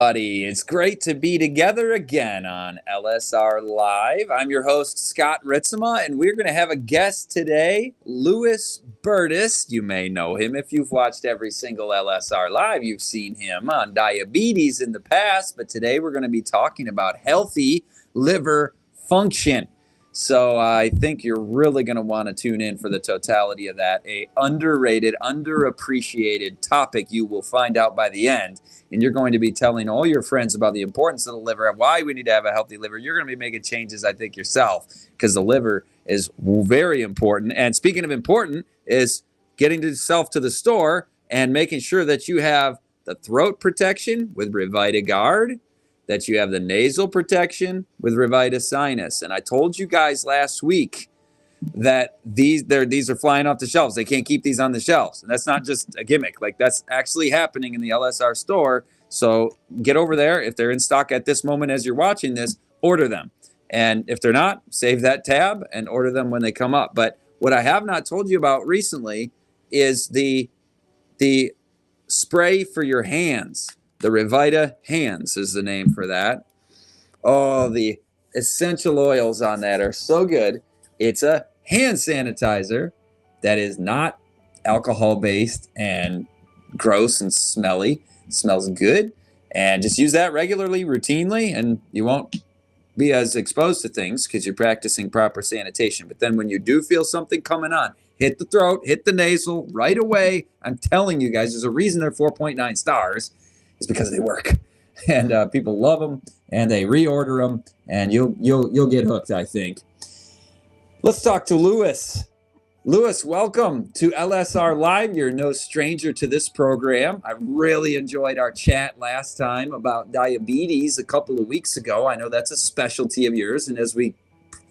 Buddy, it's great to be together again on LSR Live. I'm your host, Scott Ritsema, and we're going to have a guest today, Lewis Bertus. You may know him if you've watched every single LSR Live. You've seen him on diabetes in the past, but today we're going to be talking about healthy liver function. So I think you're really going to want to tune in for the totality of that. A underrated, underappreciated topic you will find out by the end. And you're going to be telling all your friends about the importance of the liver and why we need to have a healthy liver. You're going to be making changes, I think, yourself, because the liver is very important. And speaking of important, is getting yourself to the store and making sure that you have the throat protection with Revita Guard, that you have the nasal protection with Revita Sinus. And I told you guys last week that these are flying off the shelves. They can't keep these on the shelves. And that's not just a gimmick. Like, that's actually happening in the LSR store. So get over there. If they're in stock at this moment as you're watching this, order them. And if they're not, save that tab and order them when they come up. But what I have not told you about recently is the spray for your hands. The Revita Hands is the name for that. Oh, the essential oils on that are so good. It's a hand sanitizer that is not alcohol-based and gross and smelly. It smells good. And just use that regularly, routinely, and you won't be as exposed to things because you're practicing proper sanitation. But then when you do feel something coming on, hit the throat, hit the nasal right away. I'm telling you guys, there's a reason they're 4.9 stars. It's because they work, and people love them, and they reorder them, and you'll get hooked, I think. Let's talk to Lewis. Lewis, welcome to LSR Live. You're no stranger to this program. I really enjoyed our chat last time about diabetes a couple of weeks ago. I know that's a specialty of yours, and as we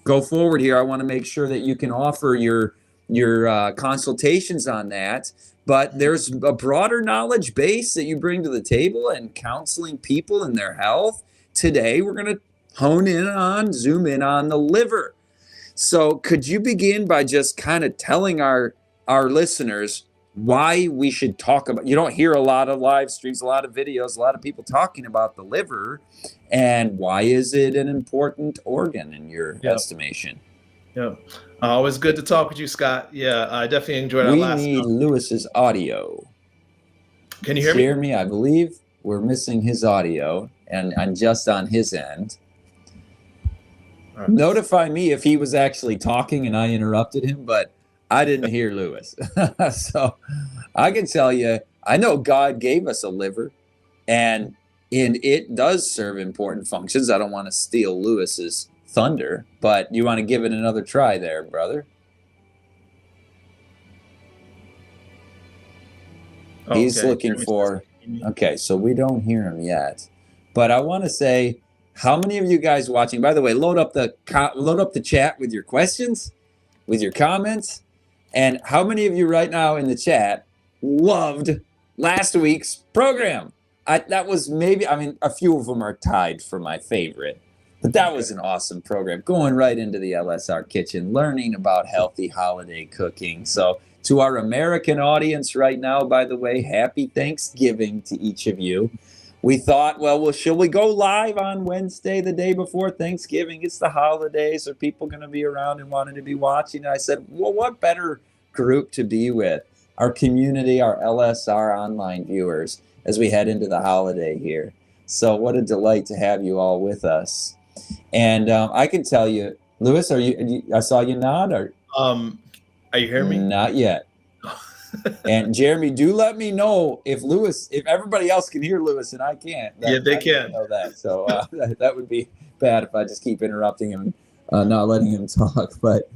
go forward here, I want to make sure that you can offer your consultations on that. But there's a broader knowledge base that you bring to the table and counseling people in their health. Today, we're going to zoom in on the liver. So could you begin by just kind of telling our listeners why we should talk about, you don't hear a lot of live streams, a lot of videos, a lot of people talking about the liver, and why is it an important organ in your estimation? Yeah. Always good to talk with you, Scott. Yeah, I definitely enjoyed our last. We need Lewis's audio. Can you hear me? Jeremy, I believe we're missing his audio, and I'm just on his end. Right. Notify me if he was actually talking and I interrupted him, but I didn't hear Lewis. So I can tell you, I know God gave us a liver, and it does serve important functions. I don't want to steal Lewis's thunder, but you want to give it another try there, brother? He's looking for, okay, so we don't hear him yet, but I want to say, how many of you guys watching, by the way, load up the chat with your questions, with your comments, and how many of you right now in the chat loved last week's program? That was maybe, I mean, a few of them are tied for my favorite. But that was an awesome program, going right into the LSR kitchen, learning about healthy holiday cooking. So to our American audience right now, by the way, happy Thanksgiving to each of you. We thought, well, shall we go live on Wednesday, the day before Thanksgiving? It's the holidays. Are people going to be around and wanting to be watching? And I said, well, what better group to be with? Our community, our LSR online viewers, as we head into the holiday here. So what a delight to have you all with us. And I can tell you, Lewis, I saw you nod. Or are you hearing me? Not yet. And Jeremy, do let me know if everybody else can hear Lewis and I can't. Yeah, they can. Know that. So that would be bad if I just keep interrupting him and not letting him talk. But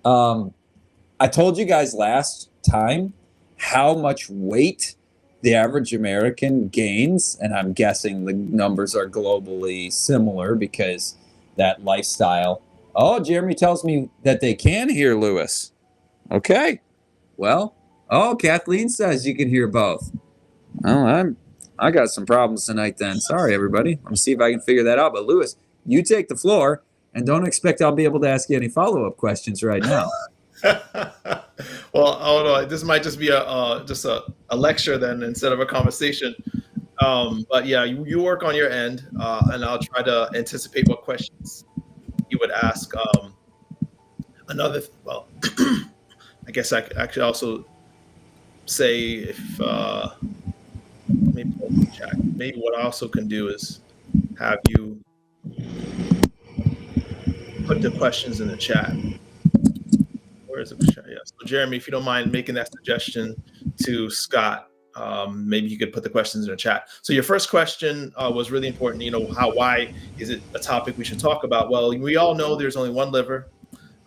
I told you guys last time how much weight the average American gains, and I'm guessing the numbers are globally similar because that lifestyle. Oh, Jeremy tells me that they can hear Lewis. Okay. Well, Kathleen says you can hear both. Oh, I got some problems tonight then. Sorry, everybody. I'm going to see if I can figure that out. But Lewis, you take the floor, and don't expect I'll be able to ask you any follow-up questions right now. Well, oh no, this might just be a lecture then instead of a conversation. But yeah, you work on your end, and I'll try to anticipate what questions you would ask. Well, I guess I could actually also say if maybe pull up the chat. Maybe what I also can do is have you put the questions in the chat. Where is the chat? Yeah. So Jeremy, if you don't mind making that suggestion to Scott, maybe you could put the questions in the chat. So your first question was really important. Why is it a topic we should talk about? Well, we all know there's only one liver,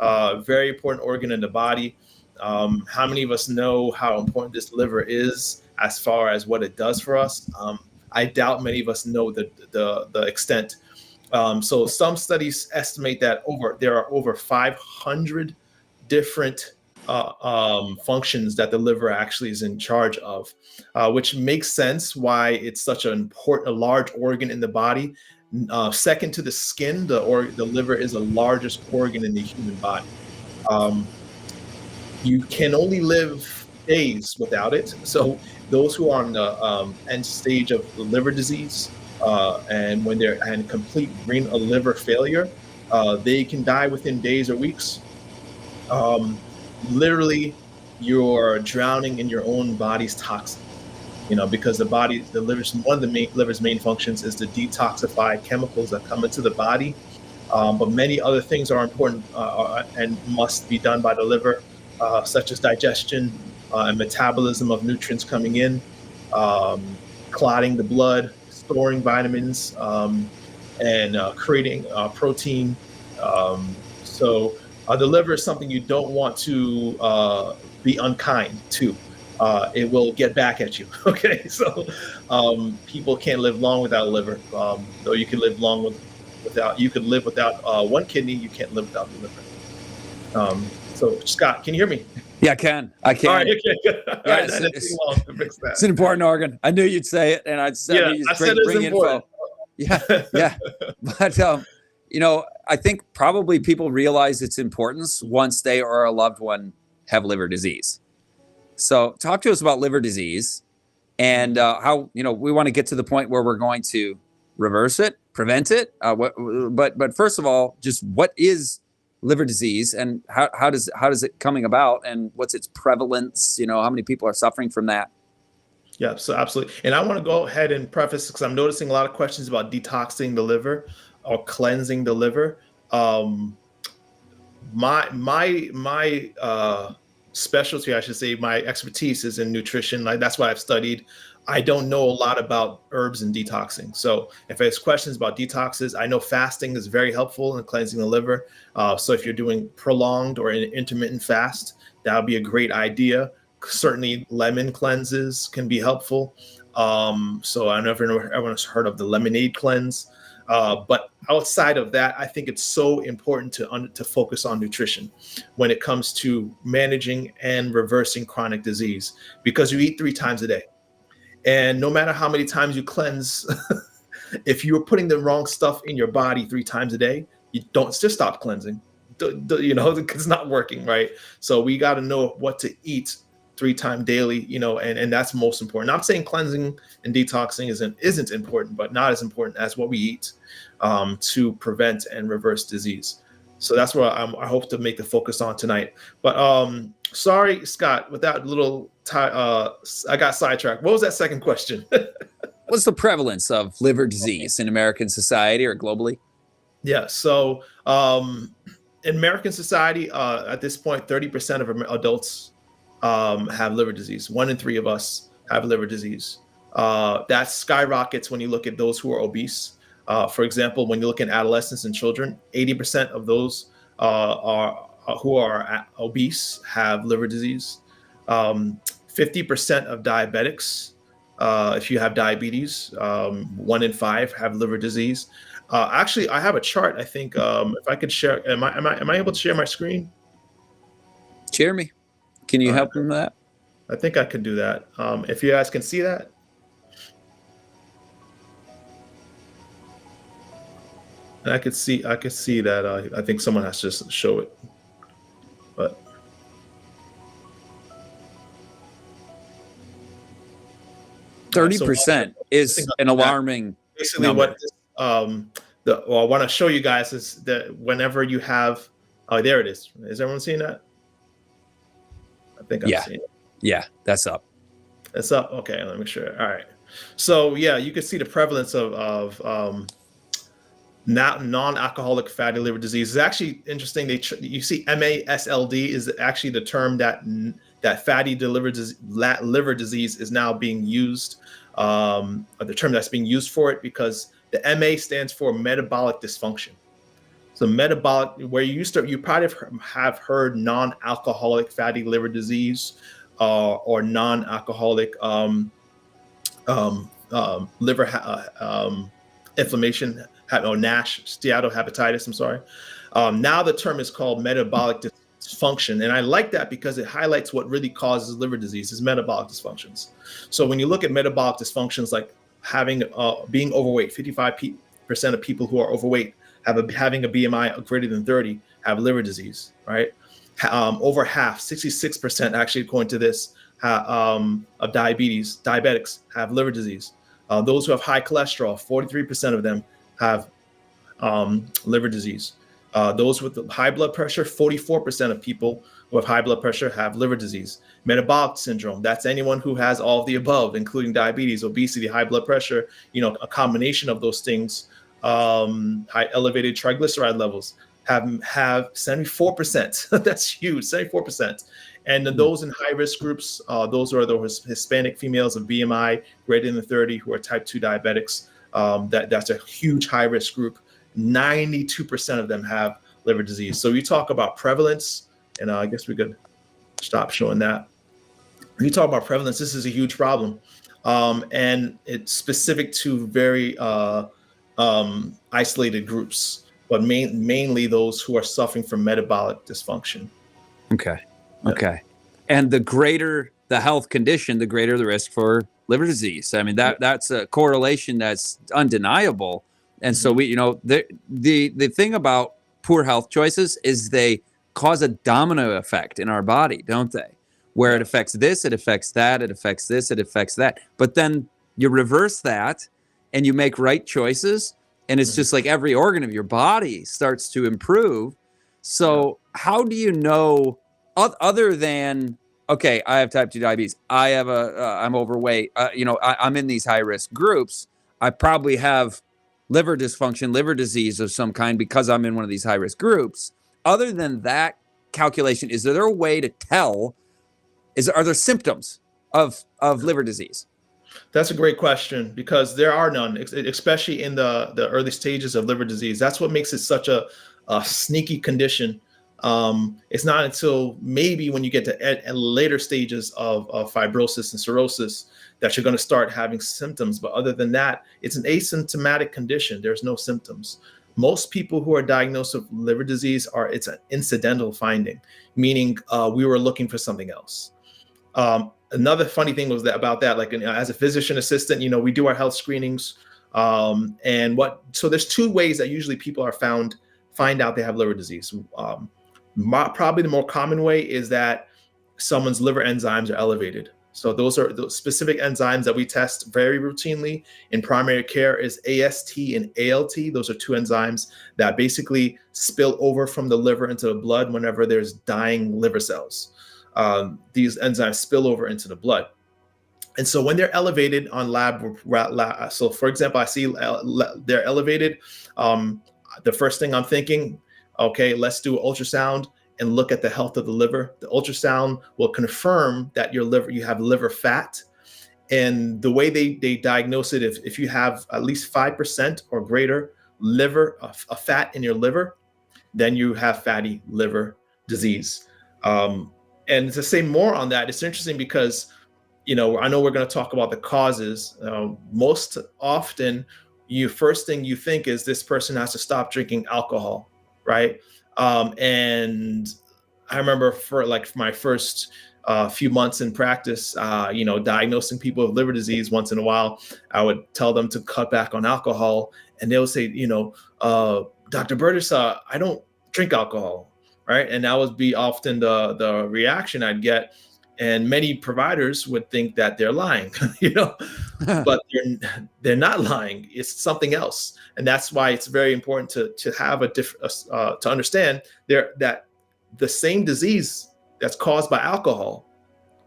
very important organ in the body. How many of us know how important this liver is as far as what it does for us? I doubt many of us know the extent. So some studies estimate that there are over 500 different functions that the liver actually is in charge of, which makes sense why it's such a large organ in the body. Second to the skin, the liver is the largest organ in the human body. You can only live days without it. So those who are on the end stage of liver disease, and when they're in complete liver failure, they can die within days or weeks. Literally, you're drowning in your own body's toxins. Because the liver's one of the liver's main functions is to detoxify chemicals that come into the body. But many other things are important and must be done by the liver, such as digestion and metabolism of nutrients coming in, clotting the blood, storing vitamins, and creating protein. So the liver is something you don't want to be unkind to. It will get back at you. Okay, so people can't live long without a liver. Though you can live long without one kidney, you can't live without the liver. So Scott, can you hear me? Yeah, I can. All right, okay. Yeah, it's an important organ. I knew you'd say it, and I said bring info. Yeah. But I think probably people realize its importance once they or a loved one have liver disease. So talk to us about liver disease and how, we want to get to the point where we're going to reverse it, prevent it. But first of all, just what is liver disease and how does it coming about and what's its prevalence? How many people are suffering from that? Yeah, so absolutely. And I want to go ahead and preface, because I'm noticing a lot of questions about detoxing the liver or cleansing the liver. My specialty, I should say, my expertise is in nutrition. Like, that's what I've studied. I don't know a lot about herbs and detoxing. So if there's questions about detoxes, I know fasting is very helpful in cleansing the liver. So if you're doing prolonged or an intermittent fast, that would be a great idea. Certainly lemon cleanses can be helpful. So I don't know if everyone's heard of the lemonade cleanse. But outside of that, I think it's so important to focus on nutrition when it comes to managing and reversing chronic disease, because you eat 3 times a day. And no matter how many times you cleanse, if you're putting the wrong stuff in your body 3 times a day, you don't just stop cleansing. It's not working, right? So we got to know what to eat 3 times daily, and that's most important. I'm saying cleansing and detoxing isn't important, but not as important as what we eat to prevent and reverse disease. So that's what I hope to make the focus on tonight. But sorry, Scott, with that little I got sidetracked. What was that second question? What's the prevalence of liver disease in American society or globally? Yeah, so in American society, at this point, 30% of adults have liver disease. 1 in 3 of us have liver disease. That skyrockets when you look at those who are obese. For example, when you look at adolescents and children, 80% of those who are obese have liver disease. 50% of diabetics, if you have diabetes, 1 in 5 have liver disease. Actually, I have a chart. I think if I could share, am I able to share my screen? Share me. Can you help me with that? I think I could do that. If you guys can see that. And I could see that. I think someone has to just show it. But 30% is an alarming basically number. what this, I want to show you guys is that whenever you have, oh, there it is. Is everyone seeing that? I think I'm seeing it. Yeah, that's up. It's up. Okay, let me make sure. All right. So yeah, you can see the prevalence of non-alcoholic fatty liver disease. It's actually interesting. You see MASLD is actually the term that fatty liver disease is now being used, or the term that's being used for it, because the MA stands for metabolic dysfunction. So metabolic, where you probably have heard non-alcoholic fatty liver disease, or non-alcoholic liver inflammation, or NASH, steatohepatitis. I'm sorry. Now the term is called metabolic dysfunction, and I like that because it highlights what really causes liver disease is metabolic dysfunctions. So when you look at metabolic dysfunctions, like being overweight, 55% of people who are overweight having a BMI greater than 30 have liver disease, right? Over half, 66% actually, according to this, of diabetics have liver disease. Those who have high cholesterol, 43% of them have liver disease. Those with high blood pressure, 44% of people who have high blood pressure have liver disease. Metabolic syndrome, that's anyone who has all of the above, including diabetes, obesity, high blood pressure, a combination of those things, high elevated triglyceride levels, have 74%. That's huge, 74%. And then those in high risk groups, those are those Hispanic females of BMI greater than 30 who are type 2 diabetics. That's a huge high risk group. 92% of them have liver disease. So you talk about prevalence, and I guess we could stop showing that. When you talk about prevalence, this is a huge problem. And it's specific to very isolated groups, but mainly those who are suffering from metabolic dysfunction. Okay. Okay. And the greater the health condition, the greater the risk for liver disease. I mean, that's a correlation that's undeniable. And so the thing about poor health choices is they cause a domino effect in our body, don't they? Where it affects this, it affects that, it affects this, it affects that. But then you reverse that and you make right choices, and it's just like every organ of your body starts to improve. So how do you know, other than, okay, I have type 2 diabetes, I'm overweight, I'm in these high risk groups, I probably have liver dysfunction, liver disease of some kind because I'm in one of these high risk groups. Other than that calculation, is there a way to tell, are there symptoms of liver disease? That's a great question, because there are none, especially in the early stages of liver disease. That's what makes it such a sneaky condition. It's not until maybe when you get to later stages of fibrosis and cirrhosis that you're going to start having symptoms. But other than that, it's an asymptomatic condition. There's no symptoms. Most people who are diagnosed with liver disease it's an incidental finding, meaning we were looking for something else. Another funny thing was about that, like as a physician assistant, we do our health screenings. So there's two ways that usually people are find out they have liver disease. Probably the more common way is that someone's liver enzymes are elevated. So those are the specific enzymes that we test very routinely in primary care is AST and ALT. Those are two enzymes that basically spill over from the liver into the blood whenever there's dying liver cells. These enzymes spill over into the blood. And so when they're elevated on lab, so for example, I see they're elevated. The first thing I'm thinking, okay, let's do an ultrasound and look at the health of the liver. The ultrasound will confirm that you have liver fat. And the way they diagnose it, if you have at least 5% or greater a fat in your liver, then you have fatty liver disease. And to say more on that, it's interesting because, I know we're going to talk about the causes. Most often, first thing you think is this person has to stop drinking alcohol, right? And I remember for my first few months in practice, diagnosing people with liver disease once in a while, I would tell them to cut back on alcohol, and they would say, Dr. Bertus, I don't drink alcohol, right? And that would be often the reaction I'd get. And many providers would think that they're lying, but they're not lying. It's something else, and that's why it's very important to have to understand that the same disease that's caused by alcohol,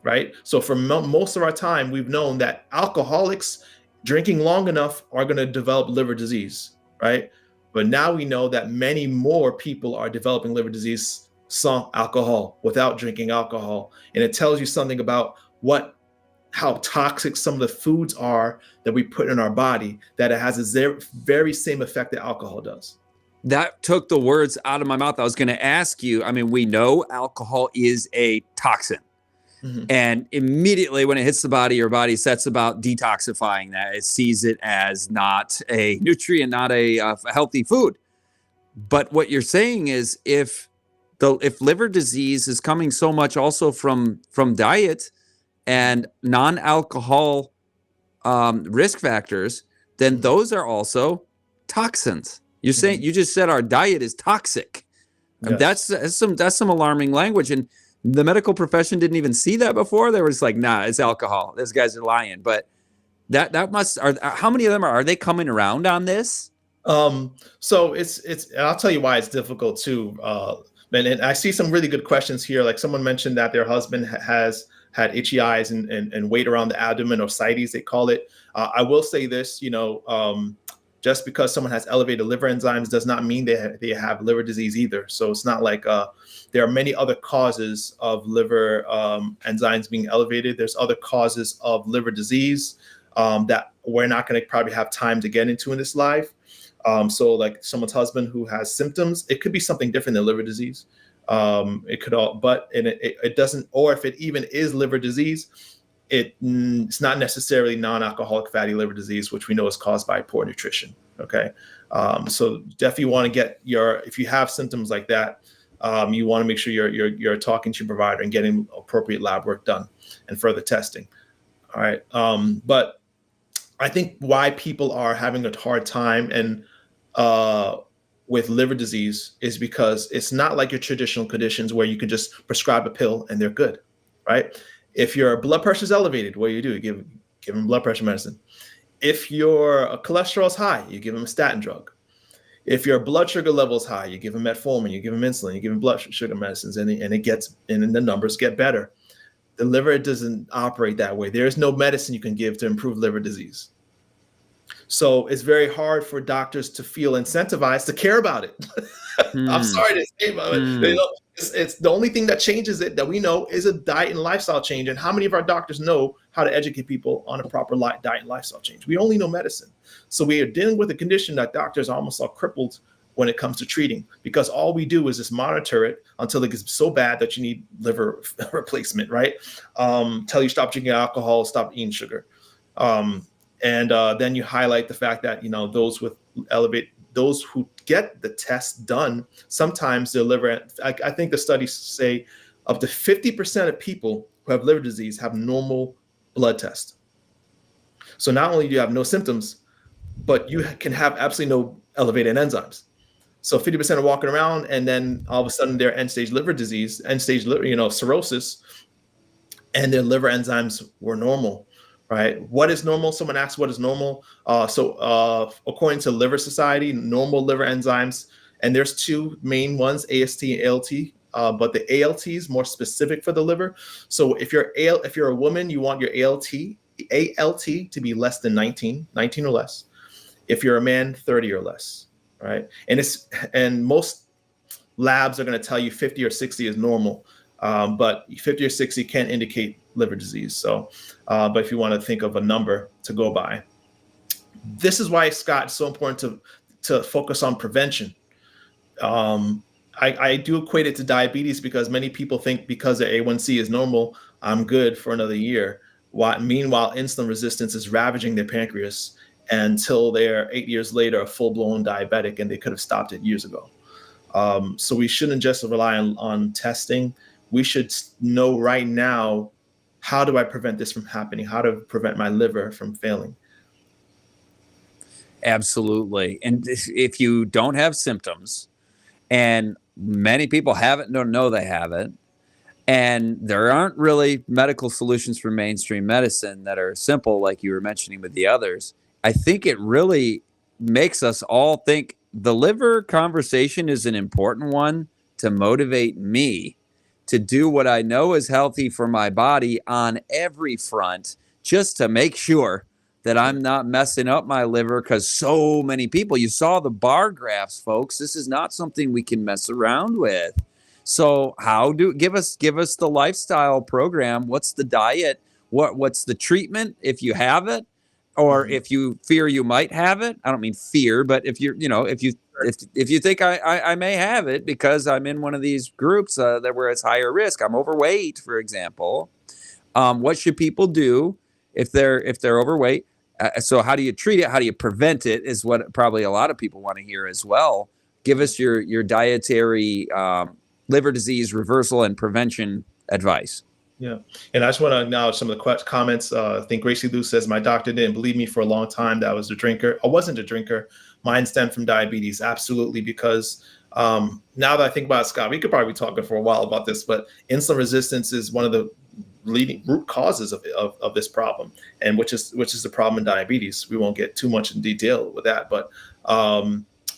right? So for most of our time, we've known that alcoholics drinking long enough are going to develop liver disease, right? But now we know that many more people are developing liver disease sans alcohol, without drinking alcohol. And it tells you something about how toxic some of the foods are that we put in our body, that it has a very same effect that alcohol does. That took the words out of my mouth. I was going to ask you, I mean, we know alcohol is a toxin. Mm-hmm. And immediately when it hits the body, your body sets about detoxifying that. It sees it as not a nutrient, not a healthy food. But what you're saying is if liver disease is coming so much also from diet and non-alcohol risk factors, then those are also toxins. You're saying, you just said our diet is toxic. Yes. That's some alarming language. And the medical profession didn't even see that before. They were just like, nah, it's alcohol. These guys are lying. But how many of them are they coming around on this? So it's I'll tell you why it's difficult too. And I see some really good questions here. Like someone mentioned that their husband has had itchy eyes and weight around the abdomen, or ascites, they call it. I will say this, just because someone has elevated liver enzymes does not mean they have liver disease either. So it's not like there are many other causes of liver enzymes being elevated. There's other causes of liver disease that we're not going to probably have time to get into in this live. So like someone's husband who has symptoms, it could be something different than liver disease. It could it doesn't, or if it even is liver disease, it's not necessarily non-alcoholic fatty liver disease, which we know is caused by poor nutrition. Okay. So definitely want to get if you have symptoms like that, you want to make sure you're talking to your provider and getting appropriate lab work done and further testing. All right. But I think why people are having a hard time with liver disease is because it's not like your traditional conditions where you can just prescribe a pill and they're good, right? If your blood pressure is elevated, what do? You give them blood pressure medicine. If your cholesterol is high, you give them a statin drug. If your blood sugar level is high, you give them metformin, you give them insulin, you give them blood sugar medicines, and the numbers get better. The liver doesn't operate that way. There is no medicine you can give to improve liver disease. So it's very hard for doctors to feel incentivized to care about it. I'm sorry to say about it. It's the only thing that changes it that we know is a diet and lifestyle change. And how many of our doctors know how to educate people on a proper diet and lifestyle change? We only know medicine. So we are dealing with a condition that doctors almost are crippled when it comes to treating, because all we do is just monitor it until it gets so bad that you need liver replacement, right? Tell you stop drinking alcohol, stop eating sugar. And then you highlight the fact that, those who get the test done, sometimes their liver, I think the studies say up to 50% of people who have liver disease have normal blood tests. So not only do you have no symptoms, but you can have absolutely no elevated enzymes. So 50% are walking around and then all of a sudden they're end-stage liver disease, end-stage liver, cirrhosis, and their liver enzymes were normal. Right? What is normal? Someone asks, what is normal? So according to Liver Society, normal liver enzymes, and there's two main ones, AST and ALT, but the ALT is more specific for the liver. So if you're a woman, you want your ALT to be less than 19 or less. If you're a man, 30 or less, right? And most labs are going to tell you 50 or 60 is normal, but 50 or 60 can indicate liver disease. So, but if you want to think of a number to go by, this is why, Scott, it's so important to focus on prevention. I do equate it to diabetes because many people think because their A1C is normal, I'm good for another year. Meanwhile, insulin resistance is ravaging their pancreas until they're 8 years later a full-blown diabetic, and they could have stopped it years ago. So we shouldn't just rely on testing. We should know right now, how do I prevent this from happening? How to prevent my liver from failing? Absolutely. And if you don't have symptoms, and many people have it, don't know they have it, And there aren't really medical solutions for mainstream medicine that are simple, like you were mentioning with the others. I think it really makes us all think the liver conversation is an important one to motivate me to do what I know is healthy for my body on every front, just to make sure that I'm not messing up my liver. Because so many people, you saw the bar graphs, folks. This is not something we can mess around with. So give us the lifestyle program? What's the diet? What's the treatment if you have it, or if you fear you might have it? I don't mean fear, but if you're, if you think I may have it because I'm in one of these groups that where it's higher risk, I'm overweight, for example. What should people do if they're overweight? So how do you treat it? How do you prevent it? Is what probably a lot of people want to hear as well. Give us your dietary liver disease reversal and prevention advice. Yeah. And I just want to acknowledge some of the comments. I think Gracie Lou says, my doctor didn't believe me for a long time that I was a drinker. I wasn't a drinker. Mine stemmed from diabetes. Absolutely. Because now that I think about it, Scott, we could probably be talking for a while about this, but insulin resistance is one of the leading root causes of this problem, and which is the problem in diabetes. We won't get too much in detail with that, but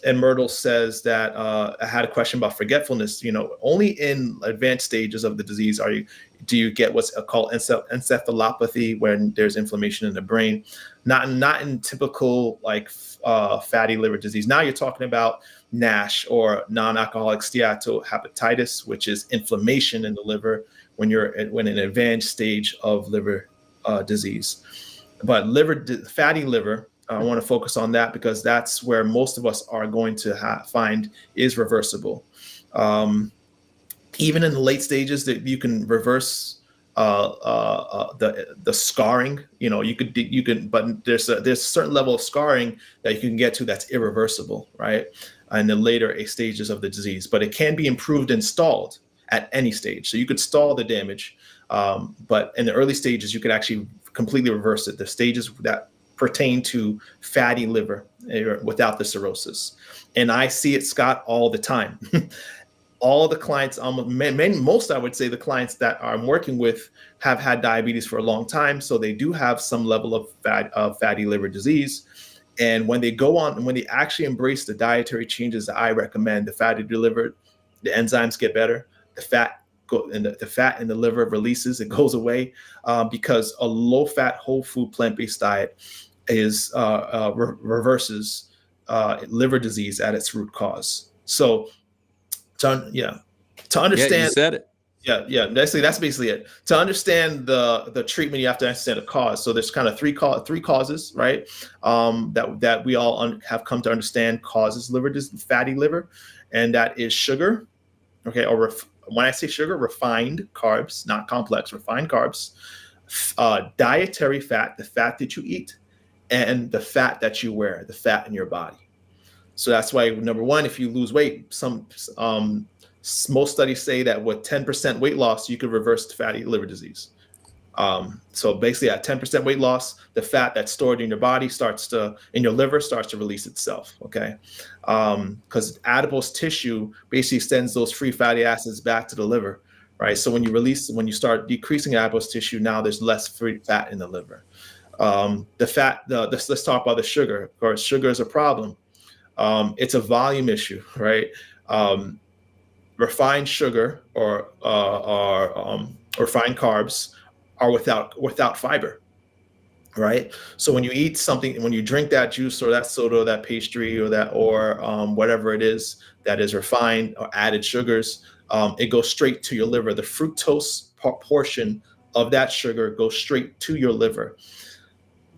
and Myrtle says that I had a question about forgetfulness. Only in advanced stages of the disease do you get what's called encephalopathy, when there's inflammation in the brain. Not in typical like fatty liver disease. Now you're talking about NASH or non-alcoholic steatohepatitis, which is inflammation in the liver when in an advanced stage of liver disease. But fatty liver, I want to focus on that because that's where most of us are going to find is reversible. Even in the late stages, that you can reverse the scarring. You can, but there's a certain level of scarring that you can get to that's irreversible, right? In the later stages of the disease, but it can be improved and stalled at any stage. So you could stall the damage, but in the early stages, you could actually completely reverse it. The stages that pertain to fatty liver without the cirrhosis. And I see it, Scott, all the time. All the clients, most I would say the clients that I'm working with have had diabetes for a long time. So they do have some level of fatty liver disease. And when they when they actually embrace the dietary changes that I recommend, the fatty liver, the enzymes get better, the fat in the liver releases, it goes away, because a low-fat, whole food, plant-based diet reverses liver disease at its root cause. So, to understand, Yeah, you said it. Yeah. That's basically it. To understand the treatment, you have to understand the cause. So there's kind of three causes, right? That we all have come to understand causes fatty liver, and that is sugar. Okay, or when I say sugar, refined carbs, not complex, refined carbs, dietary fat, the fat that you eat, and the fat that you wear, the fat in your body. So that's why, number one, if you lose weight, most studies say that with 10% weight loss, you could reverse fatty liver disease. So basically at 10% weight loss, the fat that's stored in your body in your liver starts to release itself. Okay. Because adipose tissue basically sends those free fatty acids back to the liver, right? So when you start decreasing adipose tissue, now there's less free fat in the liver. Let's talk about the sugar. Of course, sugar is a problem. It's a volume issue, right? Refined sugar or refined carbs are without fiber, right? So when you eat something, when you drink that juice or that soda or that pastry or whatever it is that is refined or added sugars, it goes straight to your liver. The fructose portion of that sugar goes straight to your liver.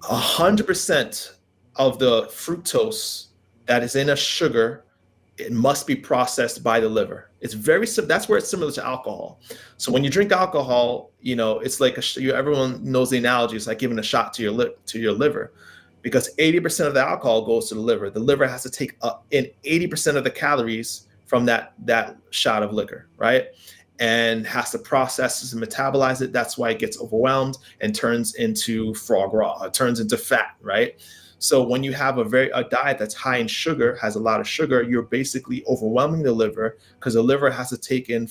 100% of the fructose that is in a sugar, it must be processed by the liver. It's very simple. That's where it's similar to alcohol. So when you drink alcohol, it's like everyone knows the analogy. It's like giving a shot to your liver, because 80% of the alcohol goes to the liver. The liver has to take in 80% of the calories from that shot of liquor, right? And has to process it and metabolize it. That's why it gets overwhelmed and turns into frog raw. It turns into fat, right? So when you have a diet that's high in sugar, has a lot of sugar, you're basically overwhelming the liver, because the liver has to take in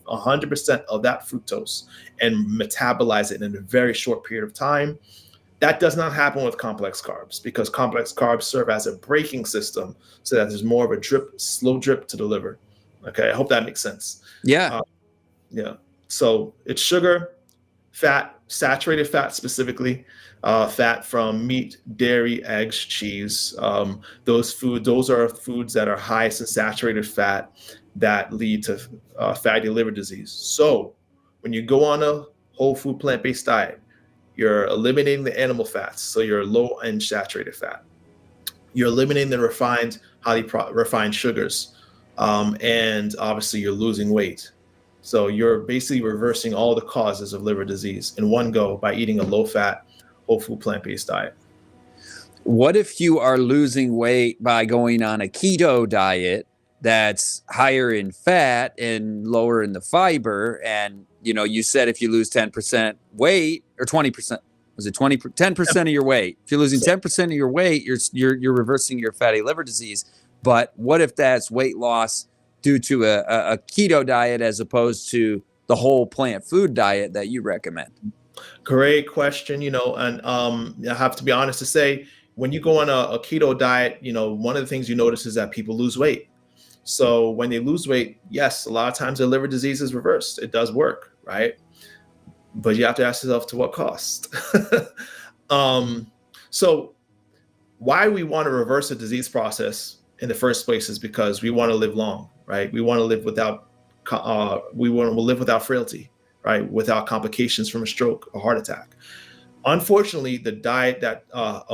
100% of that fructose and metabolize it in a very short period of time. That does not happen with complex carbs, because complex carbs serve as a braking system so that there's more of a slow drip to the liver. Okay, I hope that makes sense. Yeah. Yeah. So it's sugar, fat, saturated fat specifically, fat from meat, dairy, eggs, cheese. Those are foods that are highest in saturated fat that lead to fatty liver disease. So when you go on a whole food plant-based diet, you're eliminating the animal fats, so you're low in saturated fat. You're eliminating the highly refined sugars, and obviously you're losing weight. So you're basically reversing all the causes of liver disease in one go by eating a low-fat, whole food plant-based diet. What if you are losing weight by going on a keto diet that's higher in fat and lower in the fiber? And, you said if you lose 10% weight, or 20%, was it 10% of your weight? If you're losing 10% of your weight, you're reversing your fatty liver disease. But what if that's weight loss due to a keto diet as opposed to the whole plant food diet that you recommend? Great question. And I have to be honest to say, when you go on a keto diet, one of the things you notice is that people lose weight. So when they lose weight, yes, a lot of times their liver disease is reversed. It does work, right? But you have to ask yourself, to what cost? So why we want to reverse the disease process in the first place is because we want to live long, right? We want to live without frailty, right? Without complications from a stroke or heart attack. Unfortunately, the diet that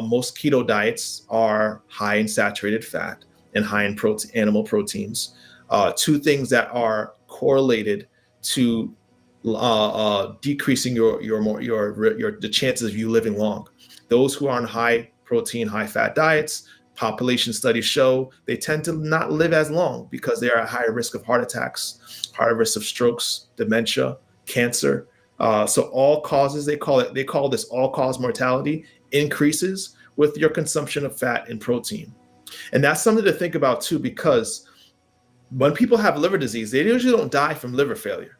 most keto diets are high in saturated fat and high in animal proteins, two things that are correlated to decreasing the chances of you living long. Those who are on high protein, high fat diets, population studies show they tend to not live as long because they are at higher risk of heart attacks, higher risk of strokes, dementia, cancer. So all causes, they call this all-cause mortality, increases with your consumption of fat and protein. And that's something to think about too, because when people have liver disease, they usually don't die from liver failure.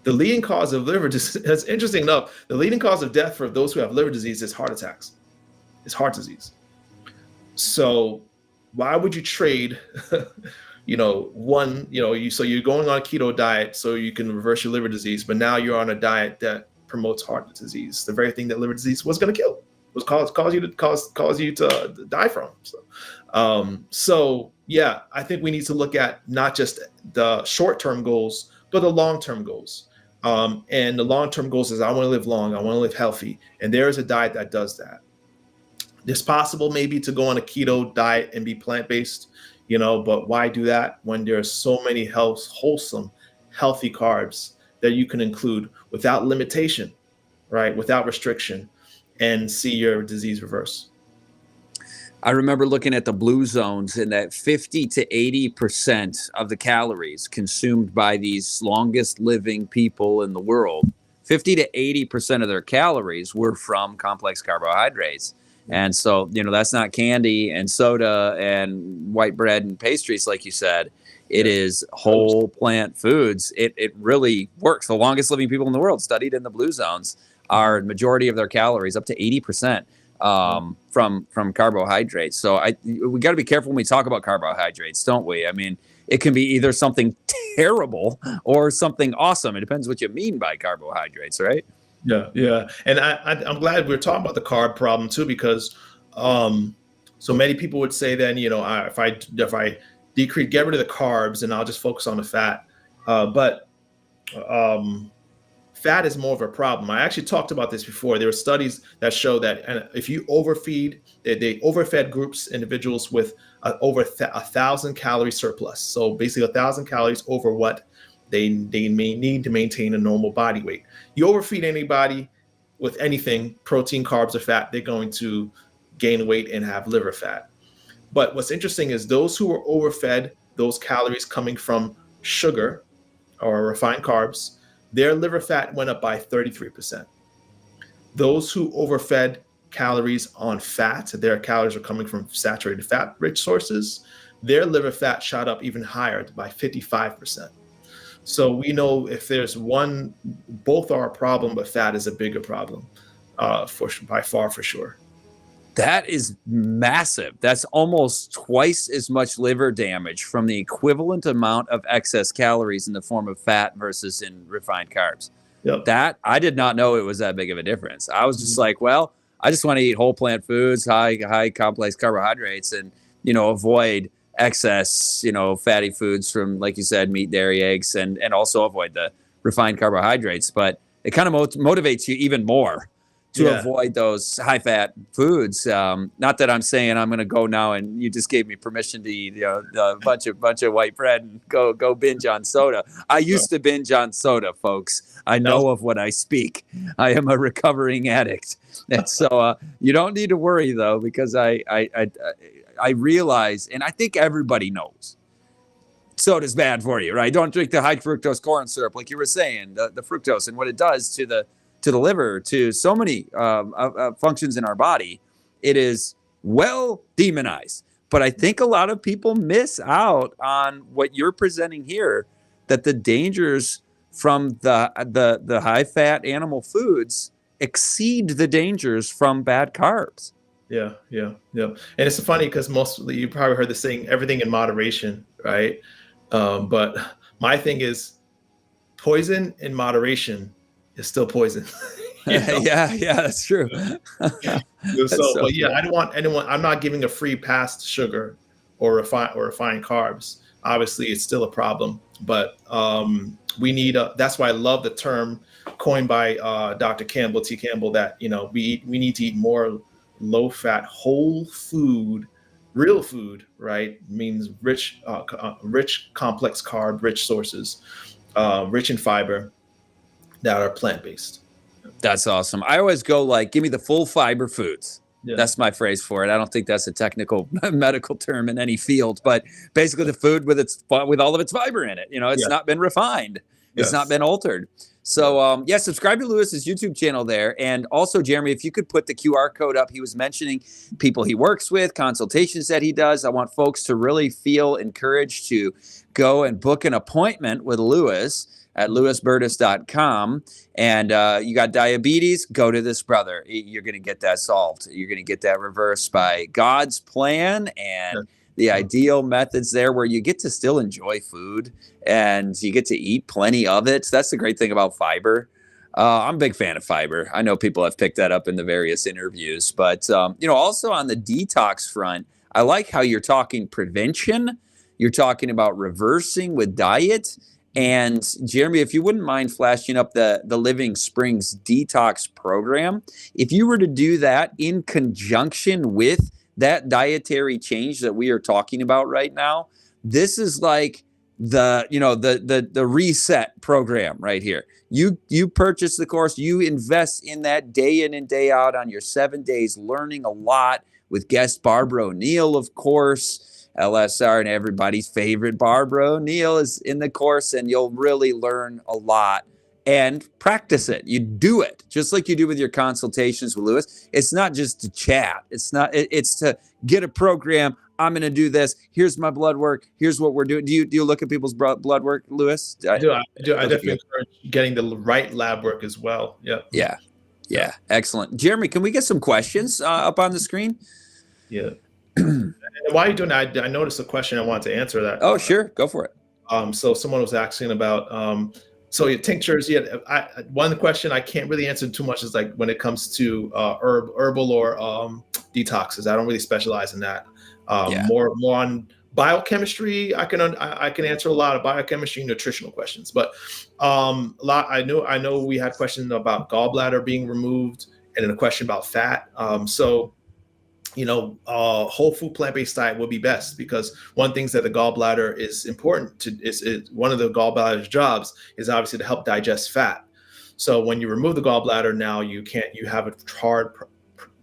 The leading cause of liver disease, it's interesting enough, the leading cause of death for those who have liver disease is heart attacks. It's heart disease. So why would you trade so you're going on a keto diet so you can reverse your liver disease, but now you're on a diet that promotes heart disease, the very thing that liver disease was going to kill, was cause you to die from. So yeah, I think we need to look at not just the short-term goals, but the long-term goals. And the long-term goals is, I want to live long, I want to live healthy, and there is a diet that does that. It's possible maybe to go on a keto diet and be plant-based, but why do that when there are so many wholesome, healthy carbs that you can include without limitation, right? Without restriction, and see your disease reverse. I remember looking at the blue zones, and that 50 to 80% of the calories consumed by these longest living people in the world, 50 to 80% of their calories were from complex carbohydrates. And so, that's not candy and soda and white bread and pastries, like you said. It is whole plant foods. It really works. The longest living people in the world, studied in the blue zones, are majority of their calories, up to 80%, from carbohydrates. So we got to be careful when we talk about carbohydrates, don't we? I mean, it can be either something terrible or something awesome. It depends what you mean by carbohydrates, right? Yeah. And I'm glad we're talking about the carb problem too, because so many people would say then, if I get rid of the carbs and I'll just focus on the fat. But fat is more of a problem. I actually talked about this before. There were studies that show that if you overfeed, they overfed individuals with over 1,000 calorie surplus. So basically 1,000 calories over what they may need to maintain a normal body weight. You overfeed anybody with anything, protein, carbs, or fat, they're going to gain weight and have liver fat. But what's interesting is those who were overfed those calories coming from sugar or refined carbs, their liver fat went up by 33%. Those who overfed calories on fat, their calories are coming from saturated fat rich sources, their liver fat shot up even higher by 55%. So we know if there's one, both are a problem, but fat is a bigger problem, by far, for sure. That is massive. That's almost twice as much liver damage from the equivalent amount of excess calories in the form of fat versus in refined carbs. Yep. That I did not know it was that big of a difference. I was just like, well, I just want to eat whole plant foods, high complex carbohydrates, and avoid excess fatty foods from, like you said, meat, dairy, eggs, and also avoid the refined carbohydrates. But it kind of motivates you even more to avoid those high fat foods. Not that I'm saying I'm going to go now and you just gave me permission to eat a bunch of white bread and go binge on soda. I used to binge on soda, folks. I know of what I speak. I am a recovering addict. And so you don't need to worry, though, because I realize, and I think everybody knows, soda's bad for you, right? Don't drink the high fructose corn syrup, like you were saying, the fructose and what it does to the liver, to so many functions in our body. It is well demonized. But I think a lot of people miss out on what you're presenting here, that the dangers from the high fat animal foods exceed the dangers from bad carbs. Yeah. And it's funny because mostly you probably heard the saying, everything in moderation, right? But my thing is, poison in moderation is still poison. Yeah, that's true. But yeah, I don't want anyone. I'm not giving a free pass to sugar or refined carbs. Obviously, it's still a problem, but we need. That's why I love the term coined by Dr. Campbell, T. Campbell, that we need to eat more low-fat, whole food, real food. Right, means rich, complex carb, rich sources, rich in fiber, that are plant-based. That's awesome. I always go like, give me the full fiber foods. Yeah. That's my phrase for it. I don't think that's a technical medical term in any field, but basically the food with all of its fiber in it. It's not been refined. It's not been altered. So subscribe to Lewis's YouTube channel there. And also, Jeremy, if you could put the QR code up. He was mentioning people he works with, consultations that he does. I want folks to really feel encouraged to go and book an appointment with Lewis at lewisbertus.com. And you got diabetes, go to this brother. You're going to get that solved. You're going to get that reversed by God's plan and the ideal methods there, where you get to still enjoy food and you get to eat plenty of it. So that's the great thing about fiber. I'm a big fan of fiber. I know people have picked that up in the various interviews, but also on the detox front, I like how you're talking prevention. You're talking about reversing with diet. And Jeremy, if you wouldn't mind flashing up the Living Springs detox program, if you were to do that in conjunction with that dietary change that we are talking about right now, this is like the reset program right here. You purchase the course, you invest in that day in and day out on your 7 days, learning a lot with guest Barbara O'Neill, of course. LSR and everybody's favorite Barbara O'Neill is in the course, and you'll really learn a lot and practice it. You do it just like you do with your consultations with Lewis. It's not just to chat. It's to get a program. I'm going to do this. Here's my blood work. Here's what we're doing. Do you look at people's blood work, Lewis? I do. I definitely encourage getting the right lab work as well. Yeah. Excellent. Jeremy, can we get some questions up on the screen? Yeah. And while you're doing that, I noticed a question I wanted to answer that. Oh, sure. Go for it. So someone was asking about, your tinctures. Yeah. One question I can't really answer too much is like when it comes to herbal or detoxes. I don't really specialize in that. More on biochemistry. I can answer a lot of biochemistry, nutritional questions, but I know we had questions about gallbladder being removed and then a question about fat. Whole food plant-based diet will be best, because one of the things that the gallbladder is important to is one of the gallbladder's jobs is obviously to help digest fat. So when you remove the gallbladder, now you have a hard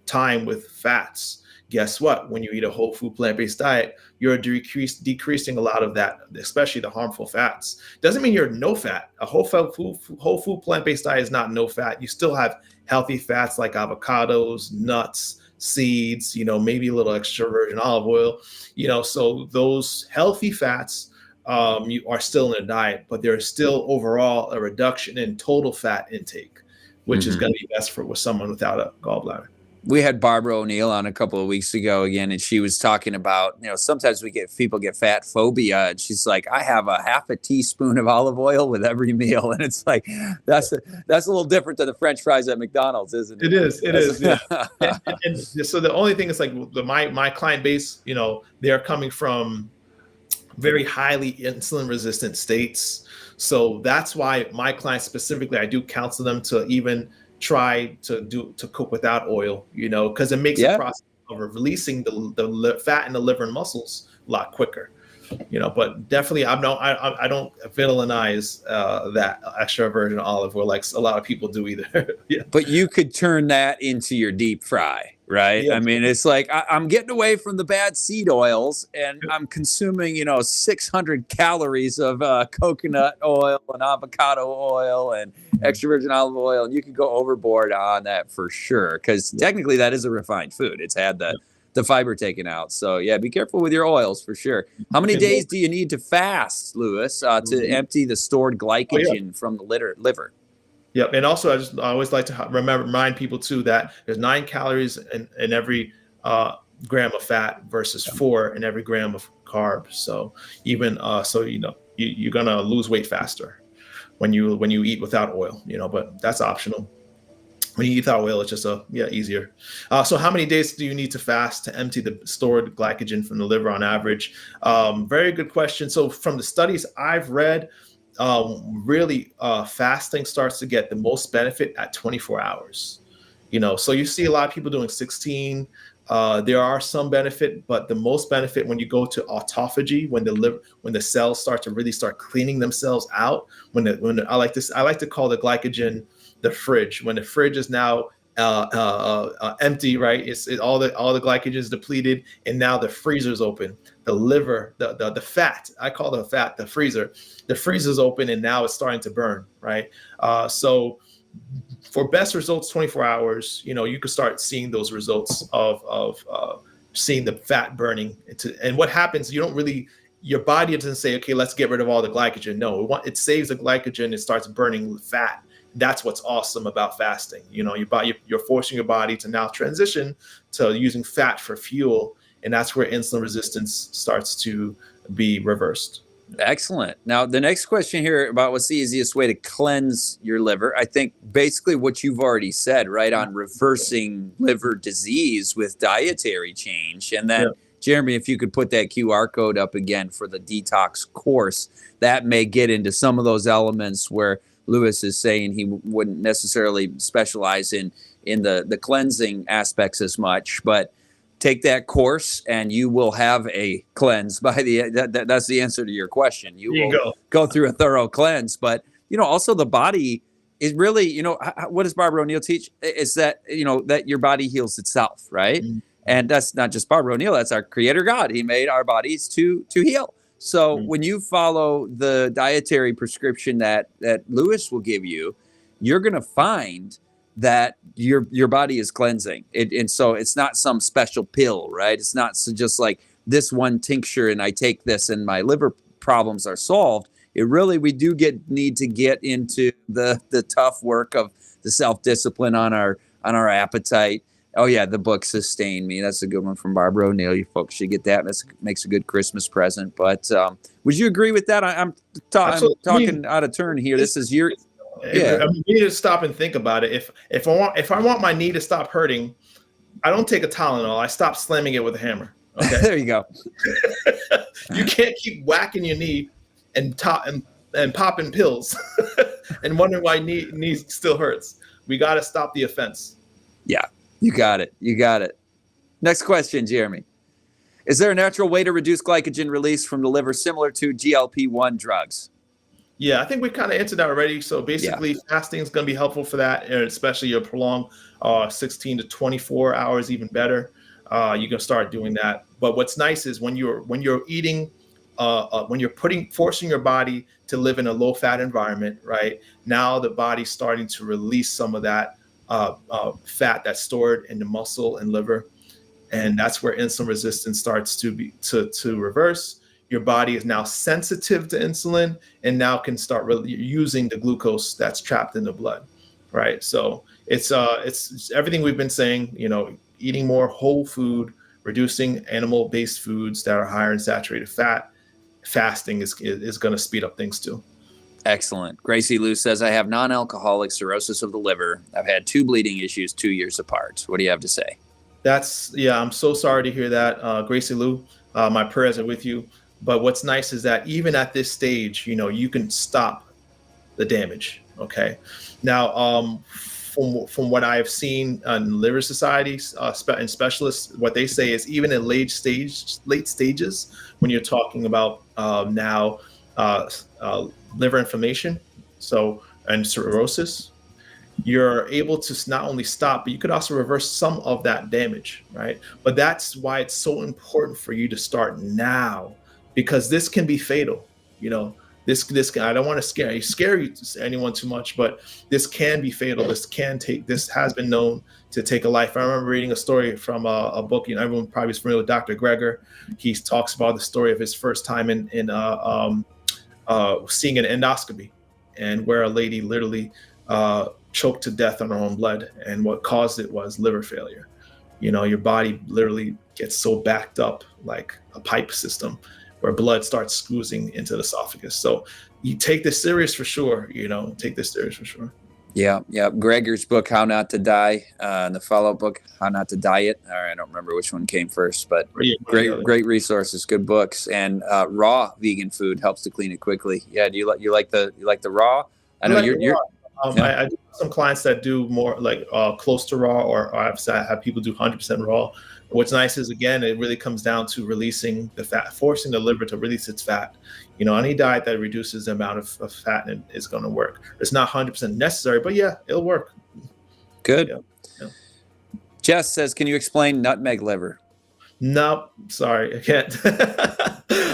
time with fats. Guess what? When you eat a whole food plant-based diet, you're decreasing a lot of that, especially the harmful fats. Doesn't mean you're no fat. A whole food plant-based diet is not no fat. You still have healthy fats like avocados, nuts, seeds, maybe a little extra virgin olive oil, so those healthy fats you are still in a diet, but there's still overall a reduction in total fat intake, which is going to be best for with someone without a gallbladder. We had Barbara O'Neill on a couple of weeks ago again, and she was talking about, sometimes people get fat phobia, and she's like, I have a half a teaspoon of olive oil with every meal, and it's like that's a little different than the French fries at McDonald's, isn't it? It is. Yeah. and so the only thing is like my client base, they're coming from very highly insulin resistant states, so that's why my clients specifically, I do counsel them to even try to cook without oil, because it makes the process of releasing the fat in the liver and muscles a lot quicker, but definitely I don't villainize that extra virgin olive oil like a lot of people do either. Yeah. But you could turn that into your deep fry, right? Yeah. I mean, it's like I'm getting away from the bad seed oils, and I'm consuming 600 calories of coconut oil and avocado oil and extra virgin olive oil, and you can go overboard on that for sure, because technically that is a refined food. It's had the fiber taken out. So yeah, be careful with your oils for sure. How many days do you need to fast, Lewis, to empty the stored glycogen from the liver? Yep. And also I always like to remind people too that there's 9 calories in every gram of fat versus 4 in every gram of carbs. So even you're gonna lose weight faster when you eat without oil, but that's optional. When you eat without oil, it's just easier. So how many days do you need to fast to empty the stored glycogen from the liver on average? Very good question. So from the studies I've read, really fasting starts to get the most benefit at 24 hours. So you see a lot of people doing 16. There are some benefit, but the most benefit when you go to autophagy, when the cells start cleaning themselves out, I like to call the glycogen the fridge. When the fridge is now empty, right? All the glycogen is depleted, and now the freezer's open. The liver, the fat, I call the fat the freezer. The freezer's open, and now it's starting to burn, right? So for best results, 24 hours, you could start seeing those results of seeing the fat burning. And what happens, your body doesn't say, okay, let's get rid of all the glycogen. No, it saves the glycogen. It starts burning fat. That's what's awesome about fasting. You're forcing your body to now transition to using fat for fuel. And that's where insulin resistance starts to be reversed. Excellent. Now, the next question here about what's the easiest way to cleanse your liver. I think basically what you've already said, right, on reversing liver disease with dietary change. And then, Jeremy, if you could put that QR code up again for the detox course, that may get into some of those elements where Lewis is saying he wouldn't necessarily specialize in the cleansing aspects as much, but take that course and you will have a cleanse that's the answer to your question. You will go through a thorough cleanse, but also the body is really, what does Barbara O'Neill teach? Is that, that your body heals itself, right? Mm-hmm. And that's not just Barbara O'Neill, that's our creator God. He made our bodies to heal. So when you follow the dietary prescription that Lewis will give you, you're going to find that your body is cleansing. And so it's not some special pill, right? It's not just like this one tincture and I take this and my liver problems are solved. We do need to get into the tough work of the self-discipline on our appetite. Oh yeah, the book Sustain Me. That's a good one from Barbara O'Neill. You folks should get that. That makes a good Christmas present. But would you agree with that? I'm talking out of turn here. This is your I mean, you need to stop and think about it. If I want my knee to stop hurting, I don't take a Tylenol. I stop slamming it with a hammer. Okay, there you go. You can't keep whacking your knee and popping pills and wondering why knee still hurts. We got to stop the offense. Yeah. You got it. Next question, Jeremy. Is there a natural way to reduce glycogen release from the liver similar to GLP-1 drugs? Yeah, I think we kind of answered that already. So basically, fasting is going to be helpful for that, and especially your prolonged 16 to 24 hours, even better. You can start doing that. But what's nice is when you're eating, when you're forcing your body to live in a low-fat environment, right? Now the body's starting to release some of that fat that's stored in the muscle and liver, and that's where insulin resistance starts to reverse. your body is now sensitive to insulin and now can start using the glucose that's trapped in the blood, right? So it's everything we've been saying, eating more whole food, reducing animal-based foods that are higher in saturated fat. Fasting is going to speed up things too. Excellent. Gracie Lou says, I have non-alcoholic cirrhosis of the liver. I've had 2 bleeding issues 2 years apart. What do you have to say? I'm so sorry to hear that, Gracie Lou. My prayers are with you. But what's nice is that even at this stage, you can stop the damage. Okay. Now, from what I have seen in liver societies and specialists, what they say is even in late stages, when you're talking about liver inflammation, and cirrhosis, you're able to not only stop, but you could also reverse some of that damage, right? But that's why it's so important for you to start now, because this can be fatal. This I don't want to scare anyone too much, but this can be fatal. This has been known to take a life. I remember reading a story from a book. Everyone probably is familiar with Dr. Greger. He talks about the story of his first time in seeing an endoscopy, and where a lady literally choked to death on her own blood, and what caused it was liver failure. Your body literally gets so backed up like a pipe system, where blood starts oozing into the esophagus. So you take this serious for sure. Take this serious for sure. Yeah. Greger's book, How Not to Die, and the follow-up book, How Not to Diet. All right, I don't remember which one came first, but great resources, good books, and raw vegan food helps to clean it quickly. Yeah, do you like the raw? I know you're. I do have some clients that do more like close to raw, or I've had people do 100% raw. What's nice is, again, it really comes down to releasing the fat, forcing the liver to release its fat. Any diet that reduces the amount of fat is going to work. It's not 100% necessary, but yeah, it'll work. Good. Yeah. Jess says, can you explain nutmeg liver? No, sorry, I can't.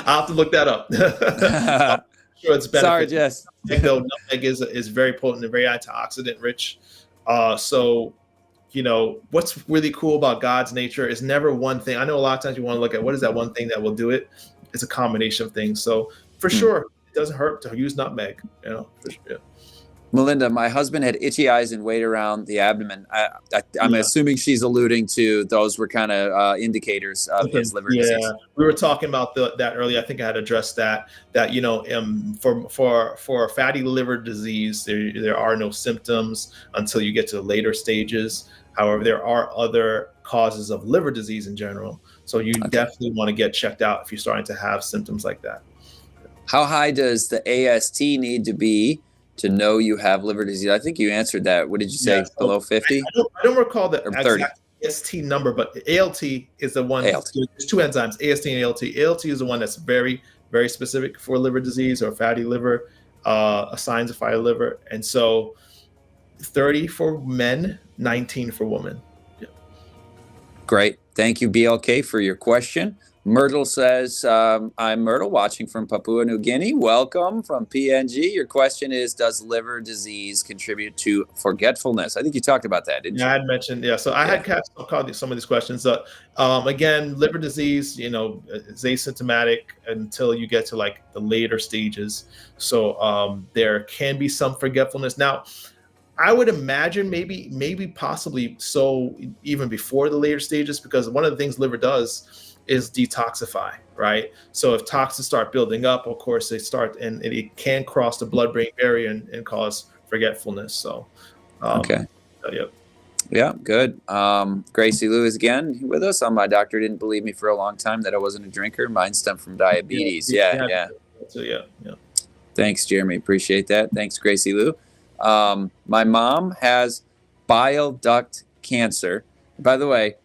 I'll have to look that up. Sure, it's beneficial. Sorry, Jess. Nutmeg is very potent and very antioxidant rich. What's really cool about God's nature is never one thing. I know a lot of times you want to look at what is that one thing that will do it. It's a combination of things. So for sure, it doesn't hurt to use nutmeg. For sure. Yeah. Melinda, my husband had itchy eyes and weight around the abdomen. I'm assuming she's alluding to those were kind of indicators of his liver disease. Yeah, we were talking about that earlier. I think I had addressed that for fatty liver disease, there are no symptoms until you get to the later stages. However, there are other causes of liver disease in general. So you definitely want to get checked out if you're starting to have symptoms like that. How high does the AST need to be to know you have liver disease? I think you answered that. What did you say? Below 50? I don't recall the exact AST number, but ALT is the one. There's 2 enzymes, AST and ALT. ALT is the one that's very, very specific for liver disease or fatty liver, signs of fatty liver. And so 30 for men, 19 for women. Yeah. Great. Thank you, BLK, for your question. Myrtle says, I'm Myrtle watching from Papua New Guinea. Welcome from PNG. Your question is, does liver disease contribute to forgetfulness? I think you talked about that, didn't you? I had mentioned, so I had called some of these questions. Again, liver disease, is asymptomatic until you get to like the later stages. So there can be some forgetfulness. Now, I would imagine maybe possibly so even before the later stages, because one of the things liver does is detoxify, right? So if toxins start building up, of course they start, and it can cross the blood-brain barrier and cause forgetfulness. So, Yeah, good. Gracie Lewis again with us. My doctor didn't believe me for a long time that I wasn't a drinker. Mine stemmed from diabetes. Yeah. So yeah. Thanks, Jeremy. Appreciate that. Thanks, Gracie Lou. My mom has bile duct cancer. By the way,